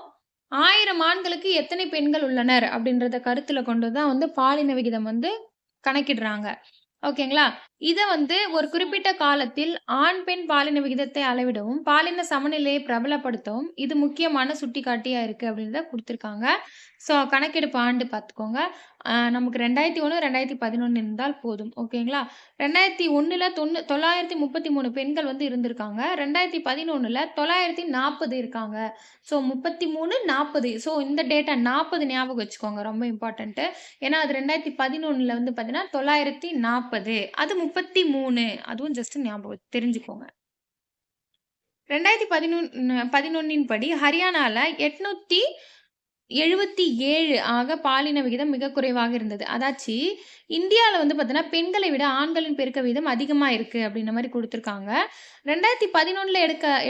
1000 ஆண்களுக்கு எத்தனை பெண்கள் உள்ளனர் அப்படின்றத கருத்துல கொண்டு தான் வந்து பாலின விகிதம் வந்து கணக்கிடுறாங்க. ஓகேங்களா? இத வந்து ஒரு குறிப்பிட்ட காலத்தில் ஆண், பெண் பாலின விகிதத்தை அளவிடவும், பாலின சமநிலையை பிரபலப்படுத்தவும் இது முக்கியமான சுட்டிக்காட்டியா இருக்கு அப்படின்றத குடுத்திருக்காங்க. ஸோ கணக்கெடுப்பு ஆண்டு பார்த்துக்கோங்க. நமக்கு 2001, 2011 இருந்தால் போதும். ஓகேங்களா? 2001ல 933 பெண்கள் வந்து இருந்திருக்காங்க. 2011ல 940 இருக்காங்க. ஸோ 33, 40. ஸோ இந்த டேட்டா 40 ஞாபகம் வச்சுக்கோங்க. ரொம்ப இம்பார்ட்டன்ட்டு. ஏன்னா அது 2011ல வந்து பார்த்தீங்கன்னா 940. அது 33. அதுவும் ஜஸ்ட் ஞாபகம் தெரிஞ்சுக்கோங்க. 2011 படி ஹரியானால 877 ஆக பாலின விகிதம் மிக குறைவாக இருந்தது. அதாச்சு இந்தியால வந்து பார்த்தீங்கன்னா, பெண்களை விட ஆண்களின் பெருக்க விகிதம் அதிகமா இருக்கு அப்படின்ற மாரி குடுத்திருக்காங்க. 2011ல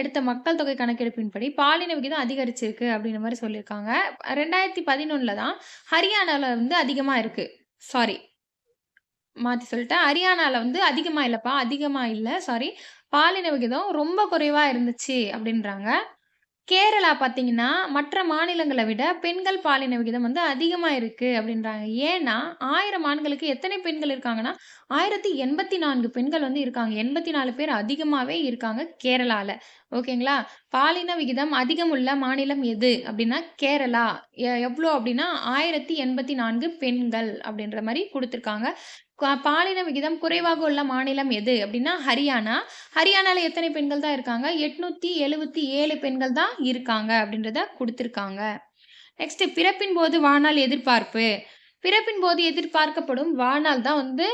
எடுத்த மக்கள் தொகை கணக்கெடுப்பின்படி பாலின விகிதம் அதிகரிச்சிருக்கு அப்படின்ற மாரி சொல்லியிருக்காங்க. 2011ல தான் ஹரியானால வந்து அதிகமா இருக்கு. சாரி. மாத்தி சொல்லிட்டேன். ஹரியானால வந்து அதிகமா இல்ல. பாலின விகிதம் ரொம்ப குறைவா இருந்துச்சு அப்படின்றாங்க. கேரளா பார்த்தீங்கன்னா, மற்ற மாநிலங்கள விட பெண்கள் பாலின விகிதம் வந்து அதிகமா இருக்கு அப்படின்றாங்க. ஏன்னா, 1000 ஆண்களுக்கு எத்தனை பெண்கள் இருக்காங்கன்னா, 1084 பெண்கள் வந்து இருக்காங்க. 84 பேர் அதிகமாவே இருக்காங்க கேரளால. ஓகேங்களா? பாலின விகிதம் அதிகம் உள்ள மாநிலம் எது அப்படின்னா, கேரளா. எவ்ளோ அப்படின்னா 1084 பெண்கள் அப்படின்ற மாரி குடுத்திருக்காங்க. பாலின விகிதம் குறைவாக உள்ள மாநிலம் எது அப்படின்னா, ஹரியானா. ஹரியானால எத்தனை பெண்கள் தான் இருக்காங்க? 877 பெண்கள் தான் இருக்காங்க அப்படின்றத குடுத்திருக்காங்க. நெக்ஸ்ட் பிறப்பின் போது வாழ்நாள் எதிர்பார்ப்பு. பிறப்பின் போது எதிர்பார்க்கப்படும் வாழ்நாள் தான் வந்து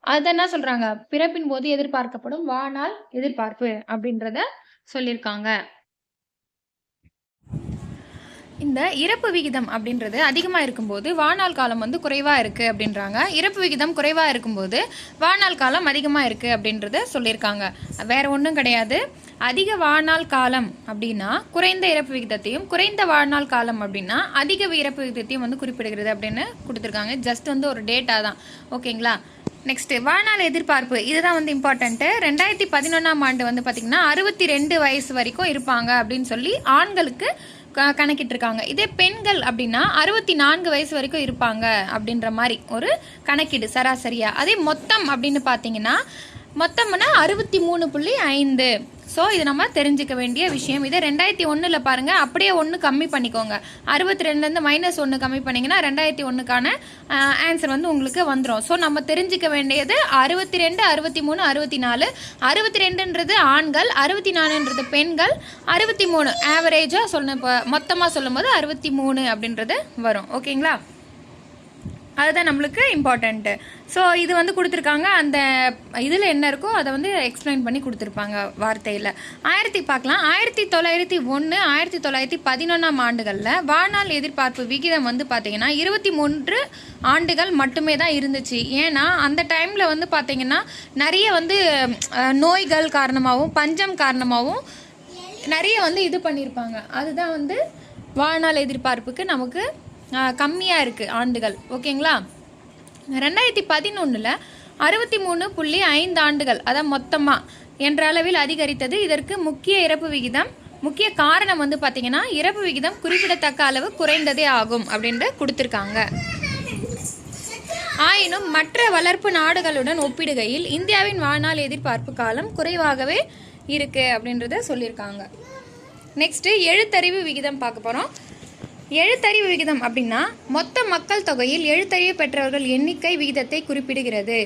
அத என்ன சொல்றாங்க? பிறப்பின் போது எதிர்பார்க்கப்படும் வாழ்நாள் எதிர்பார்ப்பு அப்படின்றத சொல்லியிருக்காங்க. இந்த இறப்பு விகிதம் அப்படின்றது அதிகமாக இருக்கும்போது வாழ்நாள் காலம் வந்து குறைவாக இருக்குது அப்படின்றாங்க. இறப்பு விகிதம் குறைவாக இருக்கும்போது வாழ்நாள் காலம் அதிகமாக இருக்குது அப்படின்றத சொல்லியிருக்காங்க. வேறு ஒன்றும் கிடையாது. அதிக வாழ்நாள் காலம் அப்படின்னா குறைந்த இறப்பு விகிதத்தையும், குறைந்த வாழ்நாள் காலம் அப்படின்னா அதிக இறப்பு விகிதத்தையும் வந்து குறிப்பிடுகிறது அப்படின்னு கொடுத்துருக்காங்க. ஜஸ்ட் வந்து ஒரு டேட்டா தான். ஓகேங்களா? நெக்ஸ்ட் வாழ்நாள் எதிர்பார்ப்பு. இதுதான் வந்து இம்பார்ட்டன்ட்டு. 2011ஆம் ஆண்டு வந்து பார்த்திங்கன்னா 62 வயசு வரைக்கும் இருப்பாங்க அப்படின்னு சொல்லி ஆண்களுக்கு கணக்கிட்டிருக்காங்க. இதே பெண்கள் அப்படின்னா 64 வயசு வரைக்கும் இருப்பாங்க அப்படின்ற மாதிரி ஒரு கணக்கீடு சராசரியா. அதே மொத்தம் அப்படின்னு பார்த்தீங்கன்னா மொத்தம்னா 63.5. ஸோ இது நம்ம தெரிஞ்சுக்க வேண்டிய விஷயம். இதை 2001 பாருங்க, அப்படியே 1 கம்மி பண்ணிக்கோங்க. 62லேருந்து -1 கம்மி பண்ணிங்கன்னா 2001க்கான ஆன்சர் வந்து உங்களுக்கு வந்துடும். ஸோ நம்ம தெரிஞ்சுக்க வேண்டியது 62, 63, 64. 62ன்றது ஆண்கள், 64ன்றது பெண்கள், 63 ஆவரேஜாக இப்போ மொத்தமாக சொல்லும் போது 63 அப்படின்றது வரும். ஓகேங்களா? அதுதான் நம்மளுக்கு இம்பார்ட்டண்ட்டு. ஸோ இது வந்து கொடுத்துருக்காங்க, அந்த இதில் என்ன இருக்கோ அதை வந்து எக்ஸ்பிளைன் பண்ணி கொடுத்துருப்பாங்க வார்த்தையில். பார்க்கலாம். 1901 1911 ஆண்டுகளில் வாழ்நாள் எதிர்பார்ப்பு விகிதம் வந்து பார்த்திங்கன்னா 23 ஆண்டுகள் மட்டுமே தான் இருந்துச்சு. ஏன்னா அந்த டைமில் வந்து பார்த்திங்கன்னா நிறைய வந்து நோய்கள் காரணமாகவும் பஞ்சம் காரணமாகவும் நிறைய வந்து இது பண்ணியிருப்பாங்க. அதுதான் வந்து வாழ்நாள் எதிர்பார்ப்புக்கு நமக்கு கம்மியாக இருக்குது ஆண்டுகள். ஓகேங்களா. 2011 63.5 ஆண்டுகள் அதான் மொத்தமாக என்ற அளவில் அதிகரித்தது. இதற்கு முக்கிய காரணம் வந்து பார்த்திங்கன்னா இறப்பு விகிதம் குறிப்பிடத்தக்க அளவு குறைந்ததே ஆகும் அப்படின்ட்டு கொடுத்துருக்காங்க. ஆயினும் மற்ற வளர்ப்பு நாடுகளுடன் ஒப்பிடுகையில் இந்தியாவின் வாழ்நாள் எதிர்பார்ப்பு காலம் குறைவாகவே இருக்குது அப்படின்றத சொல்லியிருக்காங்க. நெக்ஸ்ட்டு எழுத்தறிவு விகிதம் பார்க்க போகிறோம். எழுத்தறிவு விகிதம் அப்படின்னா மொத்த மக்கள் தொகையில் எழுத்தறிவு பெற்றவர்கள் எண்ணிக்கை விகிதத்தை குறிப்பிடுகிறது.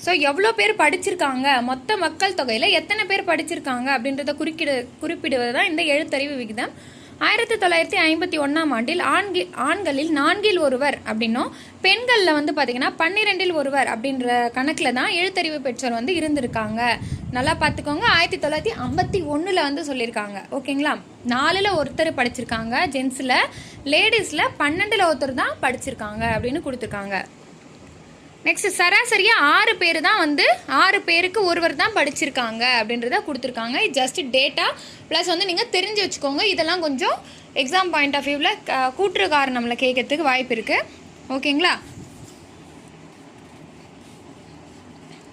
ஸோ எவ்வளோ பேர் படிச்சிருக்காங்க, மொத்த மக்கள் தொகையில் எத்தனை பேர் படிச்சிருக்காங்க அப்படின்றத குறிப்பிடுவது தான் இந்த எழுத்தறிவு விகிதம். 1951 ஆண்டில் ஆண்களில் 4 ஒருவர் அப்படின்னும் பெண்களில் வந்து பார்த்திங்கன்னா 12 ஒருவர் அப்படின்ற கணக்கில் தான் எழுத்தறிவு பெற்றோர் வந்து இருந்திருக்காங்க. நல்லா பார்த்துக்கோங்க. 1951 வந்து சொல்லியிருக்காங்க. ஓகேங்களா. 4 ஒருத்தர் படிச்சிருக்காங்க ஜென்ஸில், லேடிஸில் 12 ஒருத்தர் தான் படிச்சிருக்காங்க அப்படின்னு கொடுத்துருக்காங்க. நெக்ஸ்ட் சராசரியாக 6 பேர் தான் வந்து 6 பேருக்கு ஒருவர் தான் படிச்சிருக்காங்க அப்படின்றத கொடுத்துருக்காங்க. ஜஸ்ட் டேட்டா ப்ளஸ் வந்து நீங்கள் தெரிஞ்சு வச்சுக்கோங்க. இதெல்லாம் கொஞ்சம் எக்ஸாம் பாயிண்ட் ஆஃப் வியூவில் கூற்று காரணம்ல கேட்கறதுக்கு வாய்ப்பு இருக்குது. ஓகேங்களா.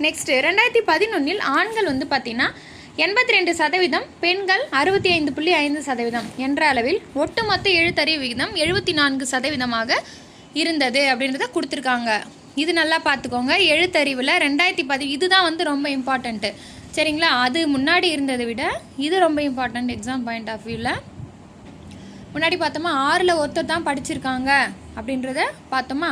நெக்ஸ்ட்டு 2011 ஆண்கள் வந்து பார்த்திங்கன்னா 82%, பெண்கள் 65.5% என்ற அளவில் ஒட்டுமொத்த எழுத்தறிவு விகிதம் 74% இருந்தது அப்படின்றத கொடுத்துருக்காங்க. இது நல்லா பார்த்துக்கோங்க. எழுத்தறிவில் 2010 இதுதான் வந்து ரொம்ப இம்பார்ட்டண்ட்டு. சரிங்களா. அது முன்னாடி இருந்ததை விட இது ரொம்ப இம்பார்ட்டண்ட் எக்ஸாம் பாயிண்ட் ஆஃப் வியூவில். முன்னாடி பார்த்தோமா 6 ஒருத்தர் தான் படிச்சிருக்காங்க அப்படின்றத பார்த்தோமா.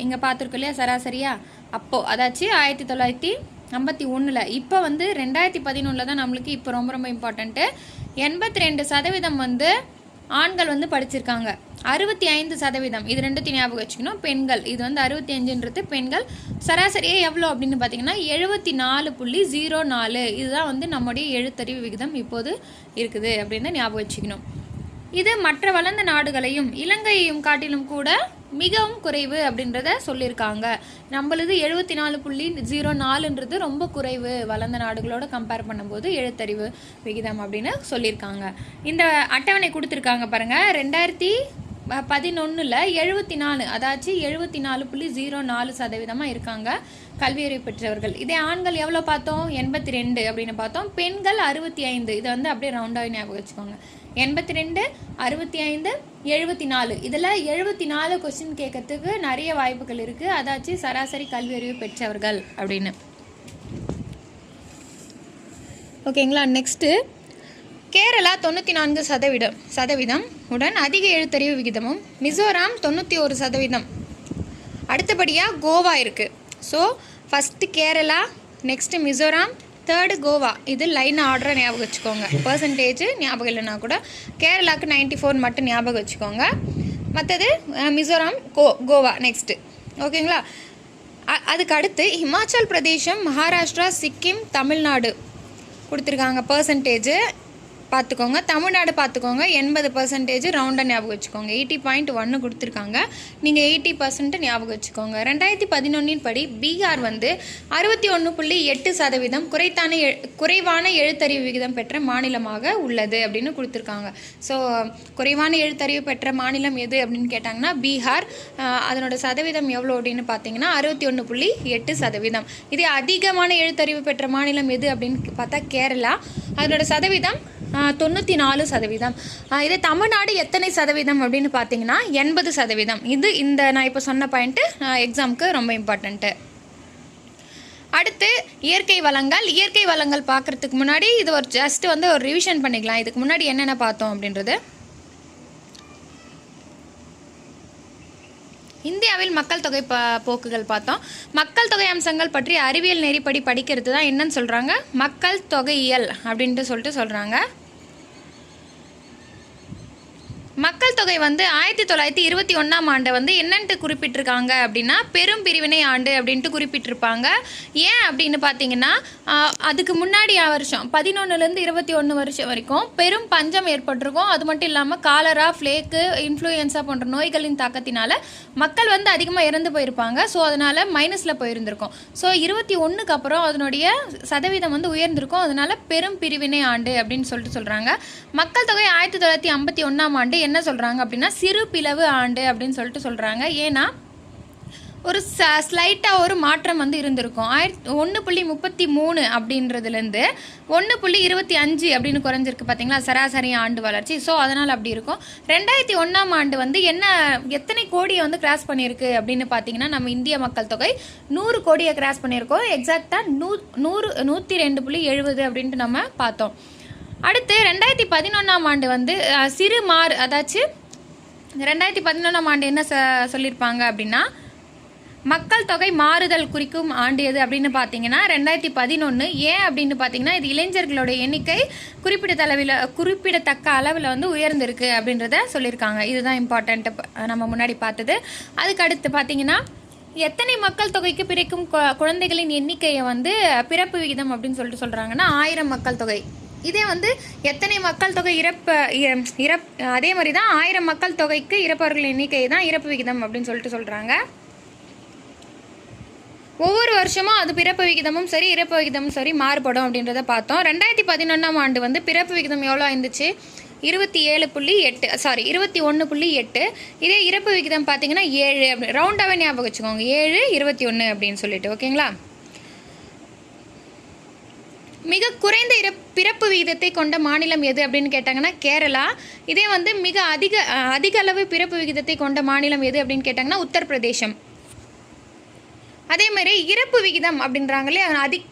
இங்கே பார்த்துருக்கோம் இல்லையா சராசரியா. அப்போது அதாச்சு 1951. இப்போ வந்து 2011 தான் நம்மளுக்கு இப்போ ரொம்ப ரொம்ப இம்பார்ட்டண்ட்டு. 82% வந்து ஆண்கள் வந்து படிச்சிருக்காங்க. 65% இது ரெண்டுத்தையும் ஞாபகம் வச்சுக்கணும். பெண்கள் இது வந்து 65ன்றது பெண்கள். சராசரியே எவ்வளோ அப்படின்னு பார்த்தீங்கன்னா 74.04. இதுதான் வந்து நம்முடைய எழுத்தறிவு விகிதம் இப்போது இருக்குது அப்படின்னு ஞாபகம் வச்சுக்கணும். இது மற்ற வளர்ந்த நாடுகளையும் இலங்கையையும் காட்டிலும் கூட மிகவும் குறைவு அப்படின்றத சொல்லியிருக்காங்க. நம்மளது 74.04ன்றது ரொம்ப குறைவு வளர்ந்த நாடுகளோட கம்பேர் பண்ணும்போது எழுத்தறிவு விகிதம் அப்படின்னு சொல்லியிருக்காங்க. இந்த அட்டவணை கொடுத்துருக்காங்க பாருங்கள். 2011 74 அதாச்சு 74.04% இருக்காங்க கல்வியறிவு பெற்றவர்கள். இதே ஆண்கள் எவ்வளோ பார்த்தோம் 82 அப்படின்னு பார்த்தோம். பெண்கள் 65. இதை வந்து அப்படியே ரவுண்டாக ஞாபகம் வச்சுக்கோங்க. 82 65 74. இதில் 74 கொஸ்டின் கேட்கறதுக்கு நிறைய வாய்ப்புகள் இருக்குது. அதாச்சு சராசரி கல்வியறிவு பெற்றவர்கள் அப்படின்னு. ஓகேங்களா. நெக்ஸ்ட்டு கேரளா 94% உடன் அதிக எழுத்தறிவு விகிதமும், மிசோராம் 91%. அடுத்தபடியாக கோவா இருக்குது. So first Kerala, next Mizoram, third Goa. இது லைன் ஆர்டரை ஞாபகம் வச்சுக்கோங்க. பர்சன்டேஜ் ஞாபகம் இல்லைனா கூட கேரளாவுக்கு 94 மட்டும் ஞாபகம் வச்சுக்கோங்க. மற்றது மிசோராம், கோவா நெக்ஸ்ட்டு. ஓகேங்களா. அதுக்கு அடுத்து ஹிமாச்சல் பிரதேசம், மகாராஷ்டிரா, சிக்கிம், தமிழ்நாடு கொடுத்துருக்காங்க பர்சன்டேஜ் பார்த்துக்கோங்க. தமிழ்நாடு பார்த்துக்கோங்க 80% ரவுண்டாக ஞாபகம் வச்சுக்கோங்க. 80.1 கொடுத்துருக்காங்க. நீங்கள் 80% ஞாபகம் வச்சுக்கோங்க. 2011 படி பீகார் வந்து 61.8% குறைவான எழுத்தறிவு விகிதம் பெற்ற மாநிலமாக உள்ளது அப்படின்னு கொடுத்துருக்காங்க. ஸோ குறைவான எழுத்தறிவு பெற்ற மாநிலம் எது அப்படின்னு கேட்டாங்கன்னா பீகார். அதனோட சதவீதம் எவ்வளோ அப்படின்னு பார்த்தீங்கன்னா 61.8%. இதே அதிகமான எழுத்தறிவு பெற்ற மாநிலம் எது அப்படின்னு பார்த்தா கேரளா. அதனோட சதவீதம் 94%. இதே தமிழ்நாடு எத்தனை சதவீதம் அப்படின்னு பார்த்தீங்கன்னா 80%. இது இந்த நான் இப்போ சொன்ன பாயிண்ட்டு எக்ஸாமுக்கு ரொம்ப இம்பார்ட்டண்ட்டு. அடுத்து இயற்கை வளங்கள் பார்க்குறதுக்கு முன்னாடி இது ஒரு ஜஸ்ட் வந்து ஒரு ரிவிஷன் பண்ணிக்கலாம். இதுக்கு முன்னாடி என்னென்ன பார்த்தோம் அப்படின்றது. இந்தியாவில் மக்கள் தொகை போக்குகள் பார்த்தோம். மக்கள் தொகை அம்சங்கள் பற்றி அறிவியல் நெறிப்படி படிக்கிறது தான் என்னன்னு சொல்கிறாங்க, மக்கள் தொகையியல் அப்படின்ட்டு சொல்கிறாங்க. மக்கள் தொகை வந்து 1921ஆம் ஆண்டை வந்து என்னன்ட்டு குறிப்பிட்டிருக்காங்க அப்படின்னா பெரும் பிரிவினை ஆண்டு அப்படின்ட்டு குறிப்பிட்டிருப்பாங்க. ஏன் அப்படின்னு பார்த்தீங்கன்னா அதுக்கு முன்னாடி வருஷம் 11லேருந்து 21 வருஷம் வரைக்கும் பெரும் பஞ்சம் ஏற்பட்டிருக்கும். அது மட்டும் இல்லாமல் காலரா, ஃப்ளேக்கு, இன்ஃப்ளூயன்ஸா போன்ற நோய்களின் தாக்கத்தினால மக்கள் வந்து அதிகமாக இறந்து போயிருப்பாங்க. ஸோ அதனால் மைனஸில் போயிருந்திருக்கும். ஸோ 21க்கு அப்புறம் அதனுடைய சதவீதம் வந்து உயர்ந்திருக்கும். அதனால் பெரும் பிரிவினை ஆண்டு அப்படின்னு சொல்லிட்டு சொல்கிறாங்க. மக்கள் தொகை 1951ஆம் ஆண்டு என்ன சொல்கிறாங்க அப்படின்னா சிறு பிளவு ஆண்டு அப்படின்னு சொல்லிட்டு சொல்கிறாங்க. ஏன்னா ஒரு ஸ்லைட்டாக ஒரு மாற்றம் வந்து இருந்திருக்கும். 1.33 அப்படின்றதுலேருந்து 1.25 அப்படின்னு குறைஞ்சிருக்கு பார்த்தீங்களா சராசரி ஆண்டு வளர்ச்சி. ஸோ அதனால் அப்படி இருக்கும். 2001ஆம் ஆண்டு வந்து எத்தனை கோடியை வந்து கிராஸ் பண்ணியிருக்கு அப்படின்னு பார்த்தீங்கன்னா நம்ம இந்திய மக்கள் தொகை 100 கோடியை கிராஸ் பண்ணியிருக்கோம். எக்ஸாக்டாக 102.70 அப்படின்ட்டு நம்ம பார்த்தோம். அடுத்து 2011ஆம் ஆண்டு வந்து அதாச்சும் 2011ஆம் ஆண்டு என்ன சொல்லியிருப்பாங்க அப்படின்னா மக்கள் தொகை மாறுதல் குறிக்கும் ஆண்டு எது அப்படின்னு பார்த்தீங்கன்னா 2011. ஏன் அப்படின்னு பார்த்தீங்கன்னா இது இளைஞர்களோட எண்ணிக்கை குறிப்பிடத்தக்க அளவில் வந்து உயர்ந்திருக்கு அப்படின்றத சொல்லியிருக்காங்க. இதுதான் இம்பார்ட்டன்ட் நம்ம முன்னாடி பார்த்தது. அதுக்கு அடுத்து பார்த்தீங்கன்னா எத்தனை மக்கள் தொகைக்கு பிறக்கும் குழந்தைகளின் எண்ணிக்கையை வந்து பிறப்பு விகிதம் அப்படின்னு சொல்லிட்டு சொல்கிறாங்கன்னா 1000 மக்கள் தொகை. இதே வந்து எத்தனை மக்கள் தொகை அதே மாதிரி தான் 1000 மக்கள் தொகைக்கு இறப்பவர்கள் எண்ணிக்கை தான் இறப்பு விகிதம் அப்படின்னு சொல்லிட்டு சொல்கிறாங்க. ஒவ்வொரு வருஷமும் அது பிறப்பு விகிதமும் சரி இறப்பு விகிதமும் சரி மாறுபடும் அப்படின்றத பார்த்தோம். 2011ஆம் ஆண்டு வந்து பிறப்பு விகிதம் எவ்வளோ இருந்துச்சு 21.8. இதே இறப்பு விகிதம் பார்த்தீங்கன்னா 7 அப்படி ரவுண்டாகவே ஞாபகம் வச்சுக்கோங்க 7, 21 அப்படின்னு சொல்லிட்டு. ஓகேங்களா? மிக குறைந்த பிறப்பு விகிதத்தை கொண்ட மாநிலம் எது அப்படின்னு கேட்டாங்கன்னா கேரளா. இதே வந்து மிக அதிக அளவு பிறப்பு விகிதத்தை கொண்ட மாநிலம் எது அப்படின்னு கேட்டாங்கன்னா உத்தரப்பிரதேசம். அதே மாதிரி இறப்பு விகிதம் அப்படின்றாங்களே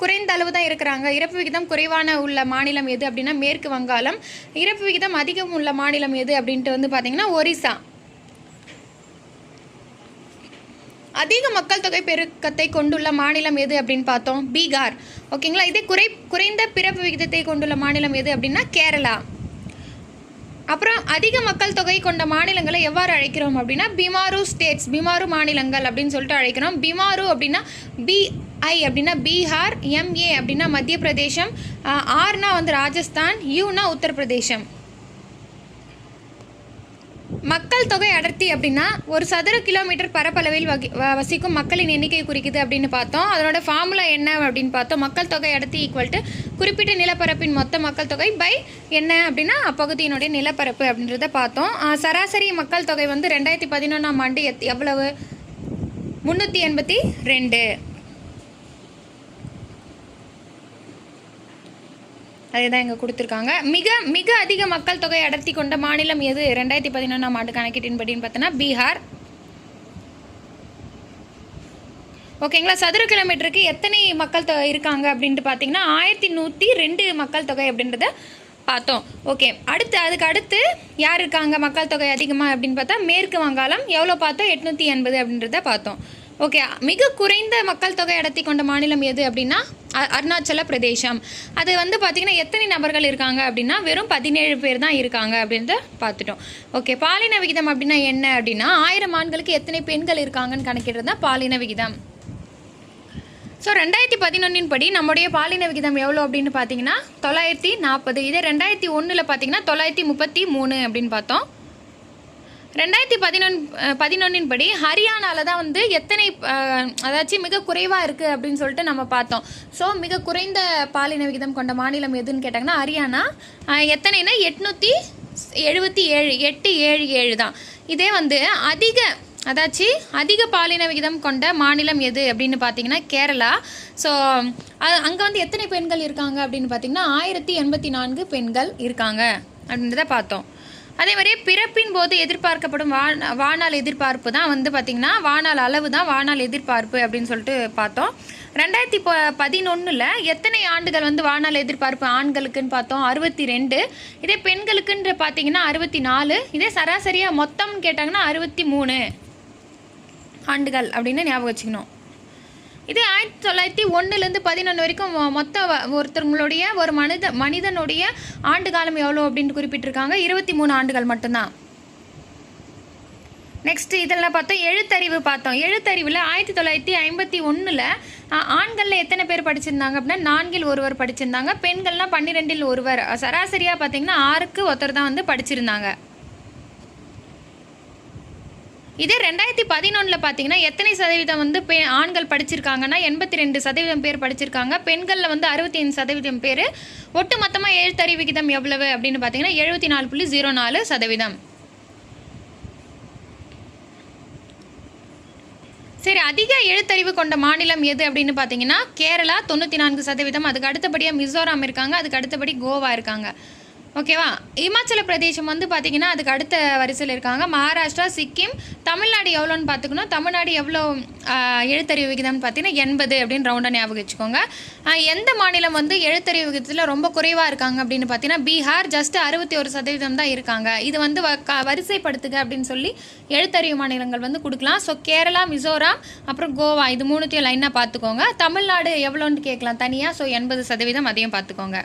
குறைந்த அளவு தான் இருக்கிறாங்க. இறப்பு விகிதம் குறைவான உள்ள மாநிலம் எது அப்படின்னா மேற்கு வங்காளம். இறப்பு விகிதம் அதிகம் உள்ள மாநிலம் எது அப்படின்ட்டு வந்து பார்த்தீங்கன்னா ஒரிசா. அதிக மக்கள் தொகை பெருக்கத்தை கொண்டுள்ள மாநிலம் எது அப்படின்னு பார்த்தோம் பீகார். ஓகேங்களா? இதே குறைந்த பிறப்பு விகிதத்தை கொண்டுள்ள மாநிலம் எது அப்படின்னா கேரளா. அப்புறம் அதிக மக்கள் தொகை கொண்ட மாநிலங்களை எவ்வாறு அழைக்கிறோம் அப்படின்னா பிமாரு ஸ்டேட்ஸ், பிமாரு மாநிலங்கள் அப்படின்னு சொல்லிட்டு அழைக்கிறோம். பிமாரு அப்படின்னா BI அப்படின்னா பீகார், MA அப்படின்னா மத்திய பிரதேசம், Rனா வந்து ராஜஸ்தான், Uனா உத்தரப்பிரதேசம். மக்கள் தொகை அடர்த்தி அப்படின்னா ஒரு சதுர கிலோமீட்டர் பரப்பளவில் வசிக்கும் மக்களின் எண்ணிக்கை குறிக்குது அப்படின்னு பார்த்தோம். அதனோட ஃபார்முலா என்ன அப்படின்னு பார்த்தோம். மக்கள் தொகை அடர்த்தி ஈக்குவல் டு குறிப்பிட்ட நிலப்பரப்பின் மொத்த மக்கள் தொகை பை என்ன அப்படின்னா அப்பகுதியினுடைய நிலப்பரப்பு அப்படின்றத பார்த்தோம். சராசரி மக்கள் தொகை வந்து 2011ஆம் ஆண்டு எவ்வளவு 382. அதே தான் இங்கே கொடுத்துருக்காங்க. மிக அதிக மக்கள் தொகை அடர்த்தி கொண்ட மாநிலம் எது 2011ஆம் ஆண்டு கணக்கீட்டின்படின்னு பார்த்தோன்னா பீகார். ஓகேங்களா? சதுர கிலோமீட்டருக்கு எத்தனை மக்கள் தொகை இருக்காங்க அப்படின்ட்டு பார்த்தீங்கன்னா 1102 மக்கள் தொகை அப்படின்றத பார்த்தோம். ஓகே, அதுக்கு அடுத்து யார் இருக்காங்க மக்கள் தொகை அதிகமாக அப்படின்னு பார்த்தா மேற்கு வங்காளம். எவ்வளோ பார்த்தோம் 880 அப்படின்றத பார்த்தோம். ஓகே, மிக குறைந்த மக்கள் தொகை அடர்த்தி கொண்ட மாநிலம் எது அப்படின்னா அருணாச்சல பிரதேசம். அது வந்து பார்த்திங்கன்னா எத்தனை நபர்கள் இருக்காங்க அப்படின்னா வெறும் 17 பேர் தான் இருக்காங்க அப்படின்றத பார்த்துட்டோம். ஓகே, பாலின விகிதம் அப்படின்னா என்ன அப்படின்னா 1000 ஆண்களுக்கு எத்தனை பெண்கள் இருக்காங்கன்னு கணக்கிடுறது தான் பாலின விகிதம். ஸோ 2011 படி நம்முடைய பாலின விகிதம் எவ்வளோ அப்படின்னு பார்த்தீங்கன்னா 940. இதே 2001 பார்த்தீங்கன்னா 933 அப்படின்னு பார்த்தோம். 2011 படி ஹரியானாவில் தான் வந்து எத்தனை அதாச்சும் மிக குறைவாக இருக்குது அப்படின்னு சொல்லிட்டு நம்ம பார்த்தோம். ஸோ மிக குறைந்த பாலின விகிதம் கொண்ட மாநிலம் எதுன்னு கேட்டாங்கன்னா ஹரியானா. எத்தனைனா 877 தான். இதே வந்து அதிக பாலின விகிதம் கொண்ட மாநிலம் எது அப்படின்னு பார்த்தீங்கன்னா கேரளா. ஸோ அங்கே வந்து எத்தனை பெண்கள் இருக்காங்க அப்படின்னு பார்த்தீங்கன்னா 1084 பெண்கள் இருக்காங்க அப்படின்றத பார்த்தோம். அதே மாதிரி பிறப்பின் போது எதிர்பார்க்கப்படும் வாழ்நாள் எதிர்பார்ப்பு தான் வந்து பார்த்திங்கன்னா வாழ்நாள் அளவு தான் வாழ்நாள் எதிர்பார்ப்பு அப்படின்னு சொல்லிட்டு பார்த்தோம். 2011 எத்தனை ஆண்டுகள் வந்து வாழ்நாள் எதிர்பார்ப்பு ஆண்களுக்குன்னு பார்த்தோம் 62. இதே பெண்களுக்குன்ற பார்த்தீங்கன்னா 64. இதே சராசரியாக மொத்தம்னு கேட்டாங்கன்னா 63 ஆண்டுகள் அப்படின்னு ஞாபகம் வச்சுக்கணும். இதே 1901 11 வரைக்கும் மொத்த ஒருத்தவங்களுடைய ஒரு மனிதனுடைய ஆண்டு காலம் எவ்வளோ அப்படின்னு குறிப்பிட்டிருக்காங்க 23 ஆண்டுகள் மட்டும்தான். நெக்ஸ்ட் இதில் பார்த்தோம் எழுத்தறிவு பார்த்தோம். எழுத்தறிவில் 1951 ஆண்களில் எத்தனை பேர் படிச்சிருந்தாங்க அப்படின்னா 4 1 படிச்சிருந்தாங்க. பெண்கள்லாம் 12 1. சராசரியாக பார்த்தீங்கன்னா 6க்கு ஒருத்தர் தான் வந்து படிச்சிருந்தாங்க. இதே 2011 பார்த்தீங்கன்னா எத்தனை சதவீதம் வந்து ஆண்கள் படிச்சிருக்காங்கன்னா 82% பேர் படிச்சிருக்காங்க. பெண்களில் வந்து 65% பேர். ஒட்டு மொத்தமாக எழுத்தறிவு விகிதம் எவ்வளவு அப்படின்னு பார்த்தீங்கன்னா 74.04%. சரி, அதிக எழுத்தறிவு கொண்ட மாநிலம் எது அப்படின்னு பார்த்தீங்கன்னா கேரளா 94%. அதுக்கு அடுத்தபடியாக மிசோராம் இருக்காங்க. அதுக்கு அடுத்தபடி கோவா இருக்காங்க. ஓகேவா. இமாச்சல பிரதேசம் வந்து பார்த்தீங்கன்னா அதுக்கு அடுத்த வரிசையில் இருக்காங்க. மகாராஷ்டிரா, சிக்கிம், தமிழ்நாடு எவ்வளோன்னு பார்த்துக்கணும். தமிழ்நாடு எவ்வளோ எழுத்தறிவு விகிதம்னு பார்த்தீங்கன்னா 80 அப்படின்னு ரவுண்டாக ஞாபகம் வச்சுக்கோங்க. எந்த மாநிலம் வந்து எழுத்தறிவு விகிதத்தில் ரொம்ப குறைவாக இருக்காங்க அப்படின்னு பார்த்தீங்கன்னா பீகார். ஜஸ்ட் 61% தான் இருக்காங்க. இது வந்து வரிசைப்படுத்துக அப்படின்னு சொல்லி எழுத்தறிவு மாநிலங்கள் வந்து கொடுக்கலாம். ஸோ கேரளா, மிசோராம், அப்புறம் கோவா, இது மூணுத்தையும் லைனாக பார்த்துக்கோங்க. தமிழ்நாடு எவ்வளோன்னு கேட்கலாம் தனியாக. ஸோ 80% அதையும் பார்த்துக்கோங்க.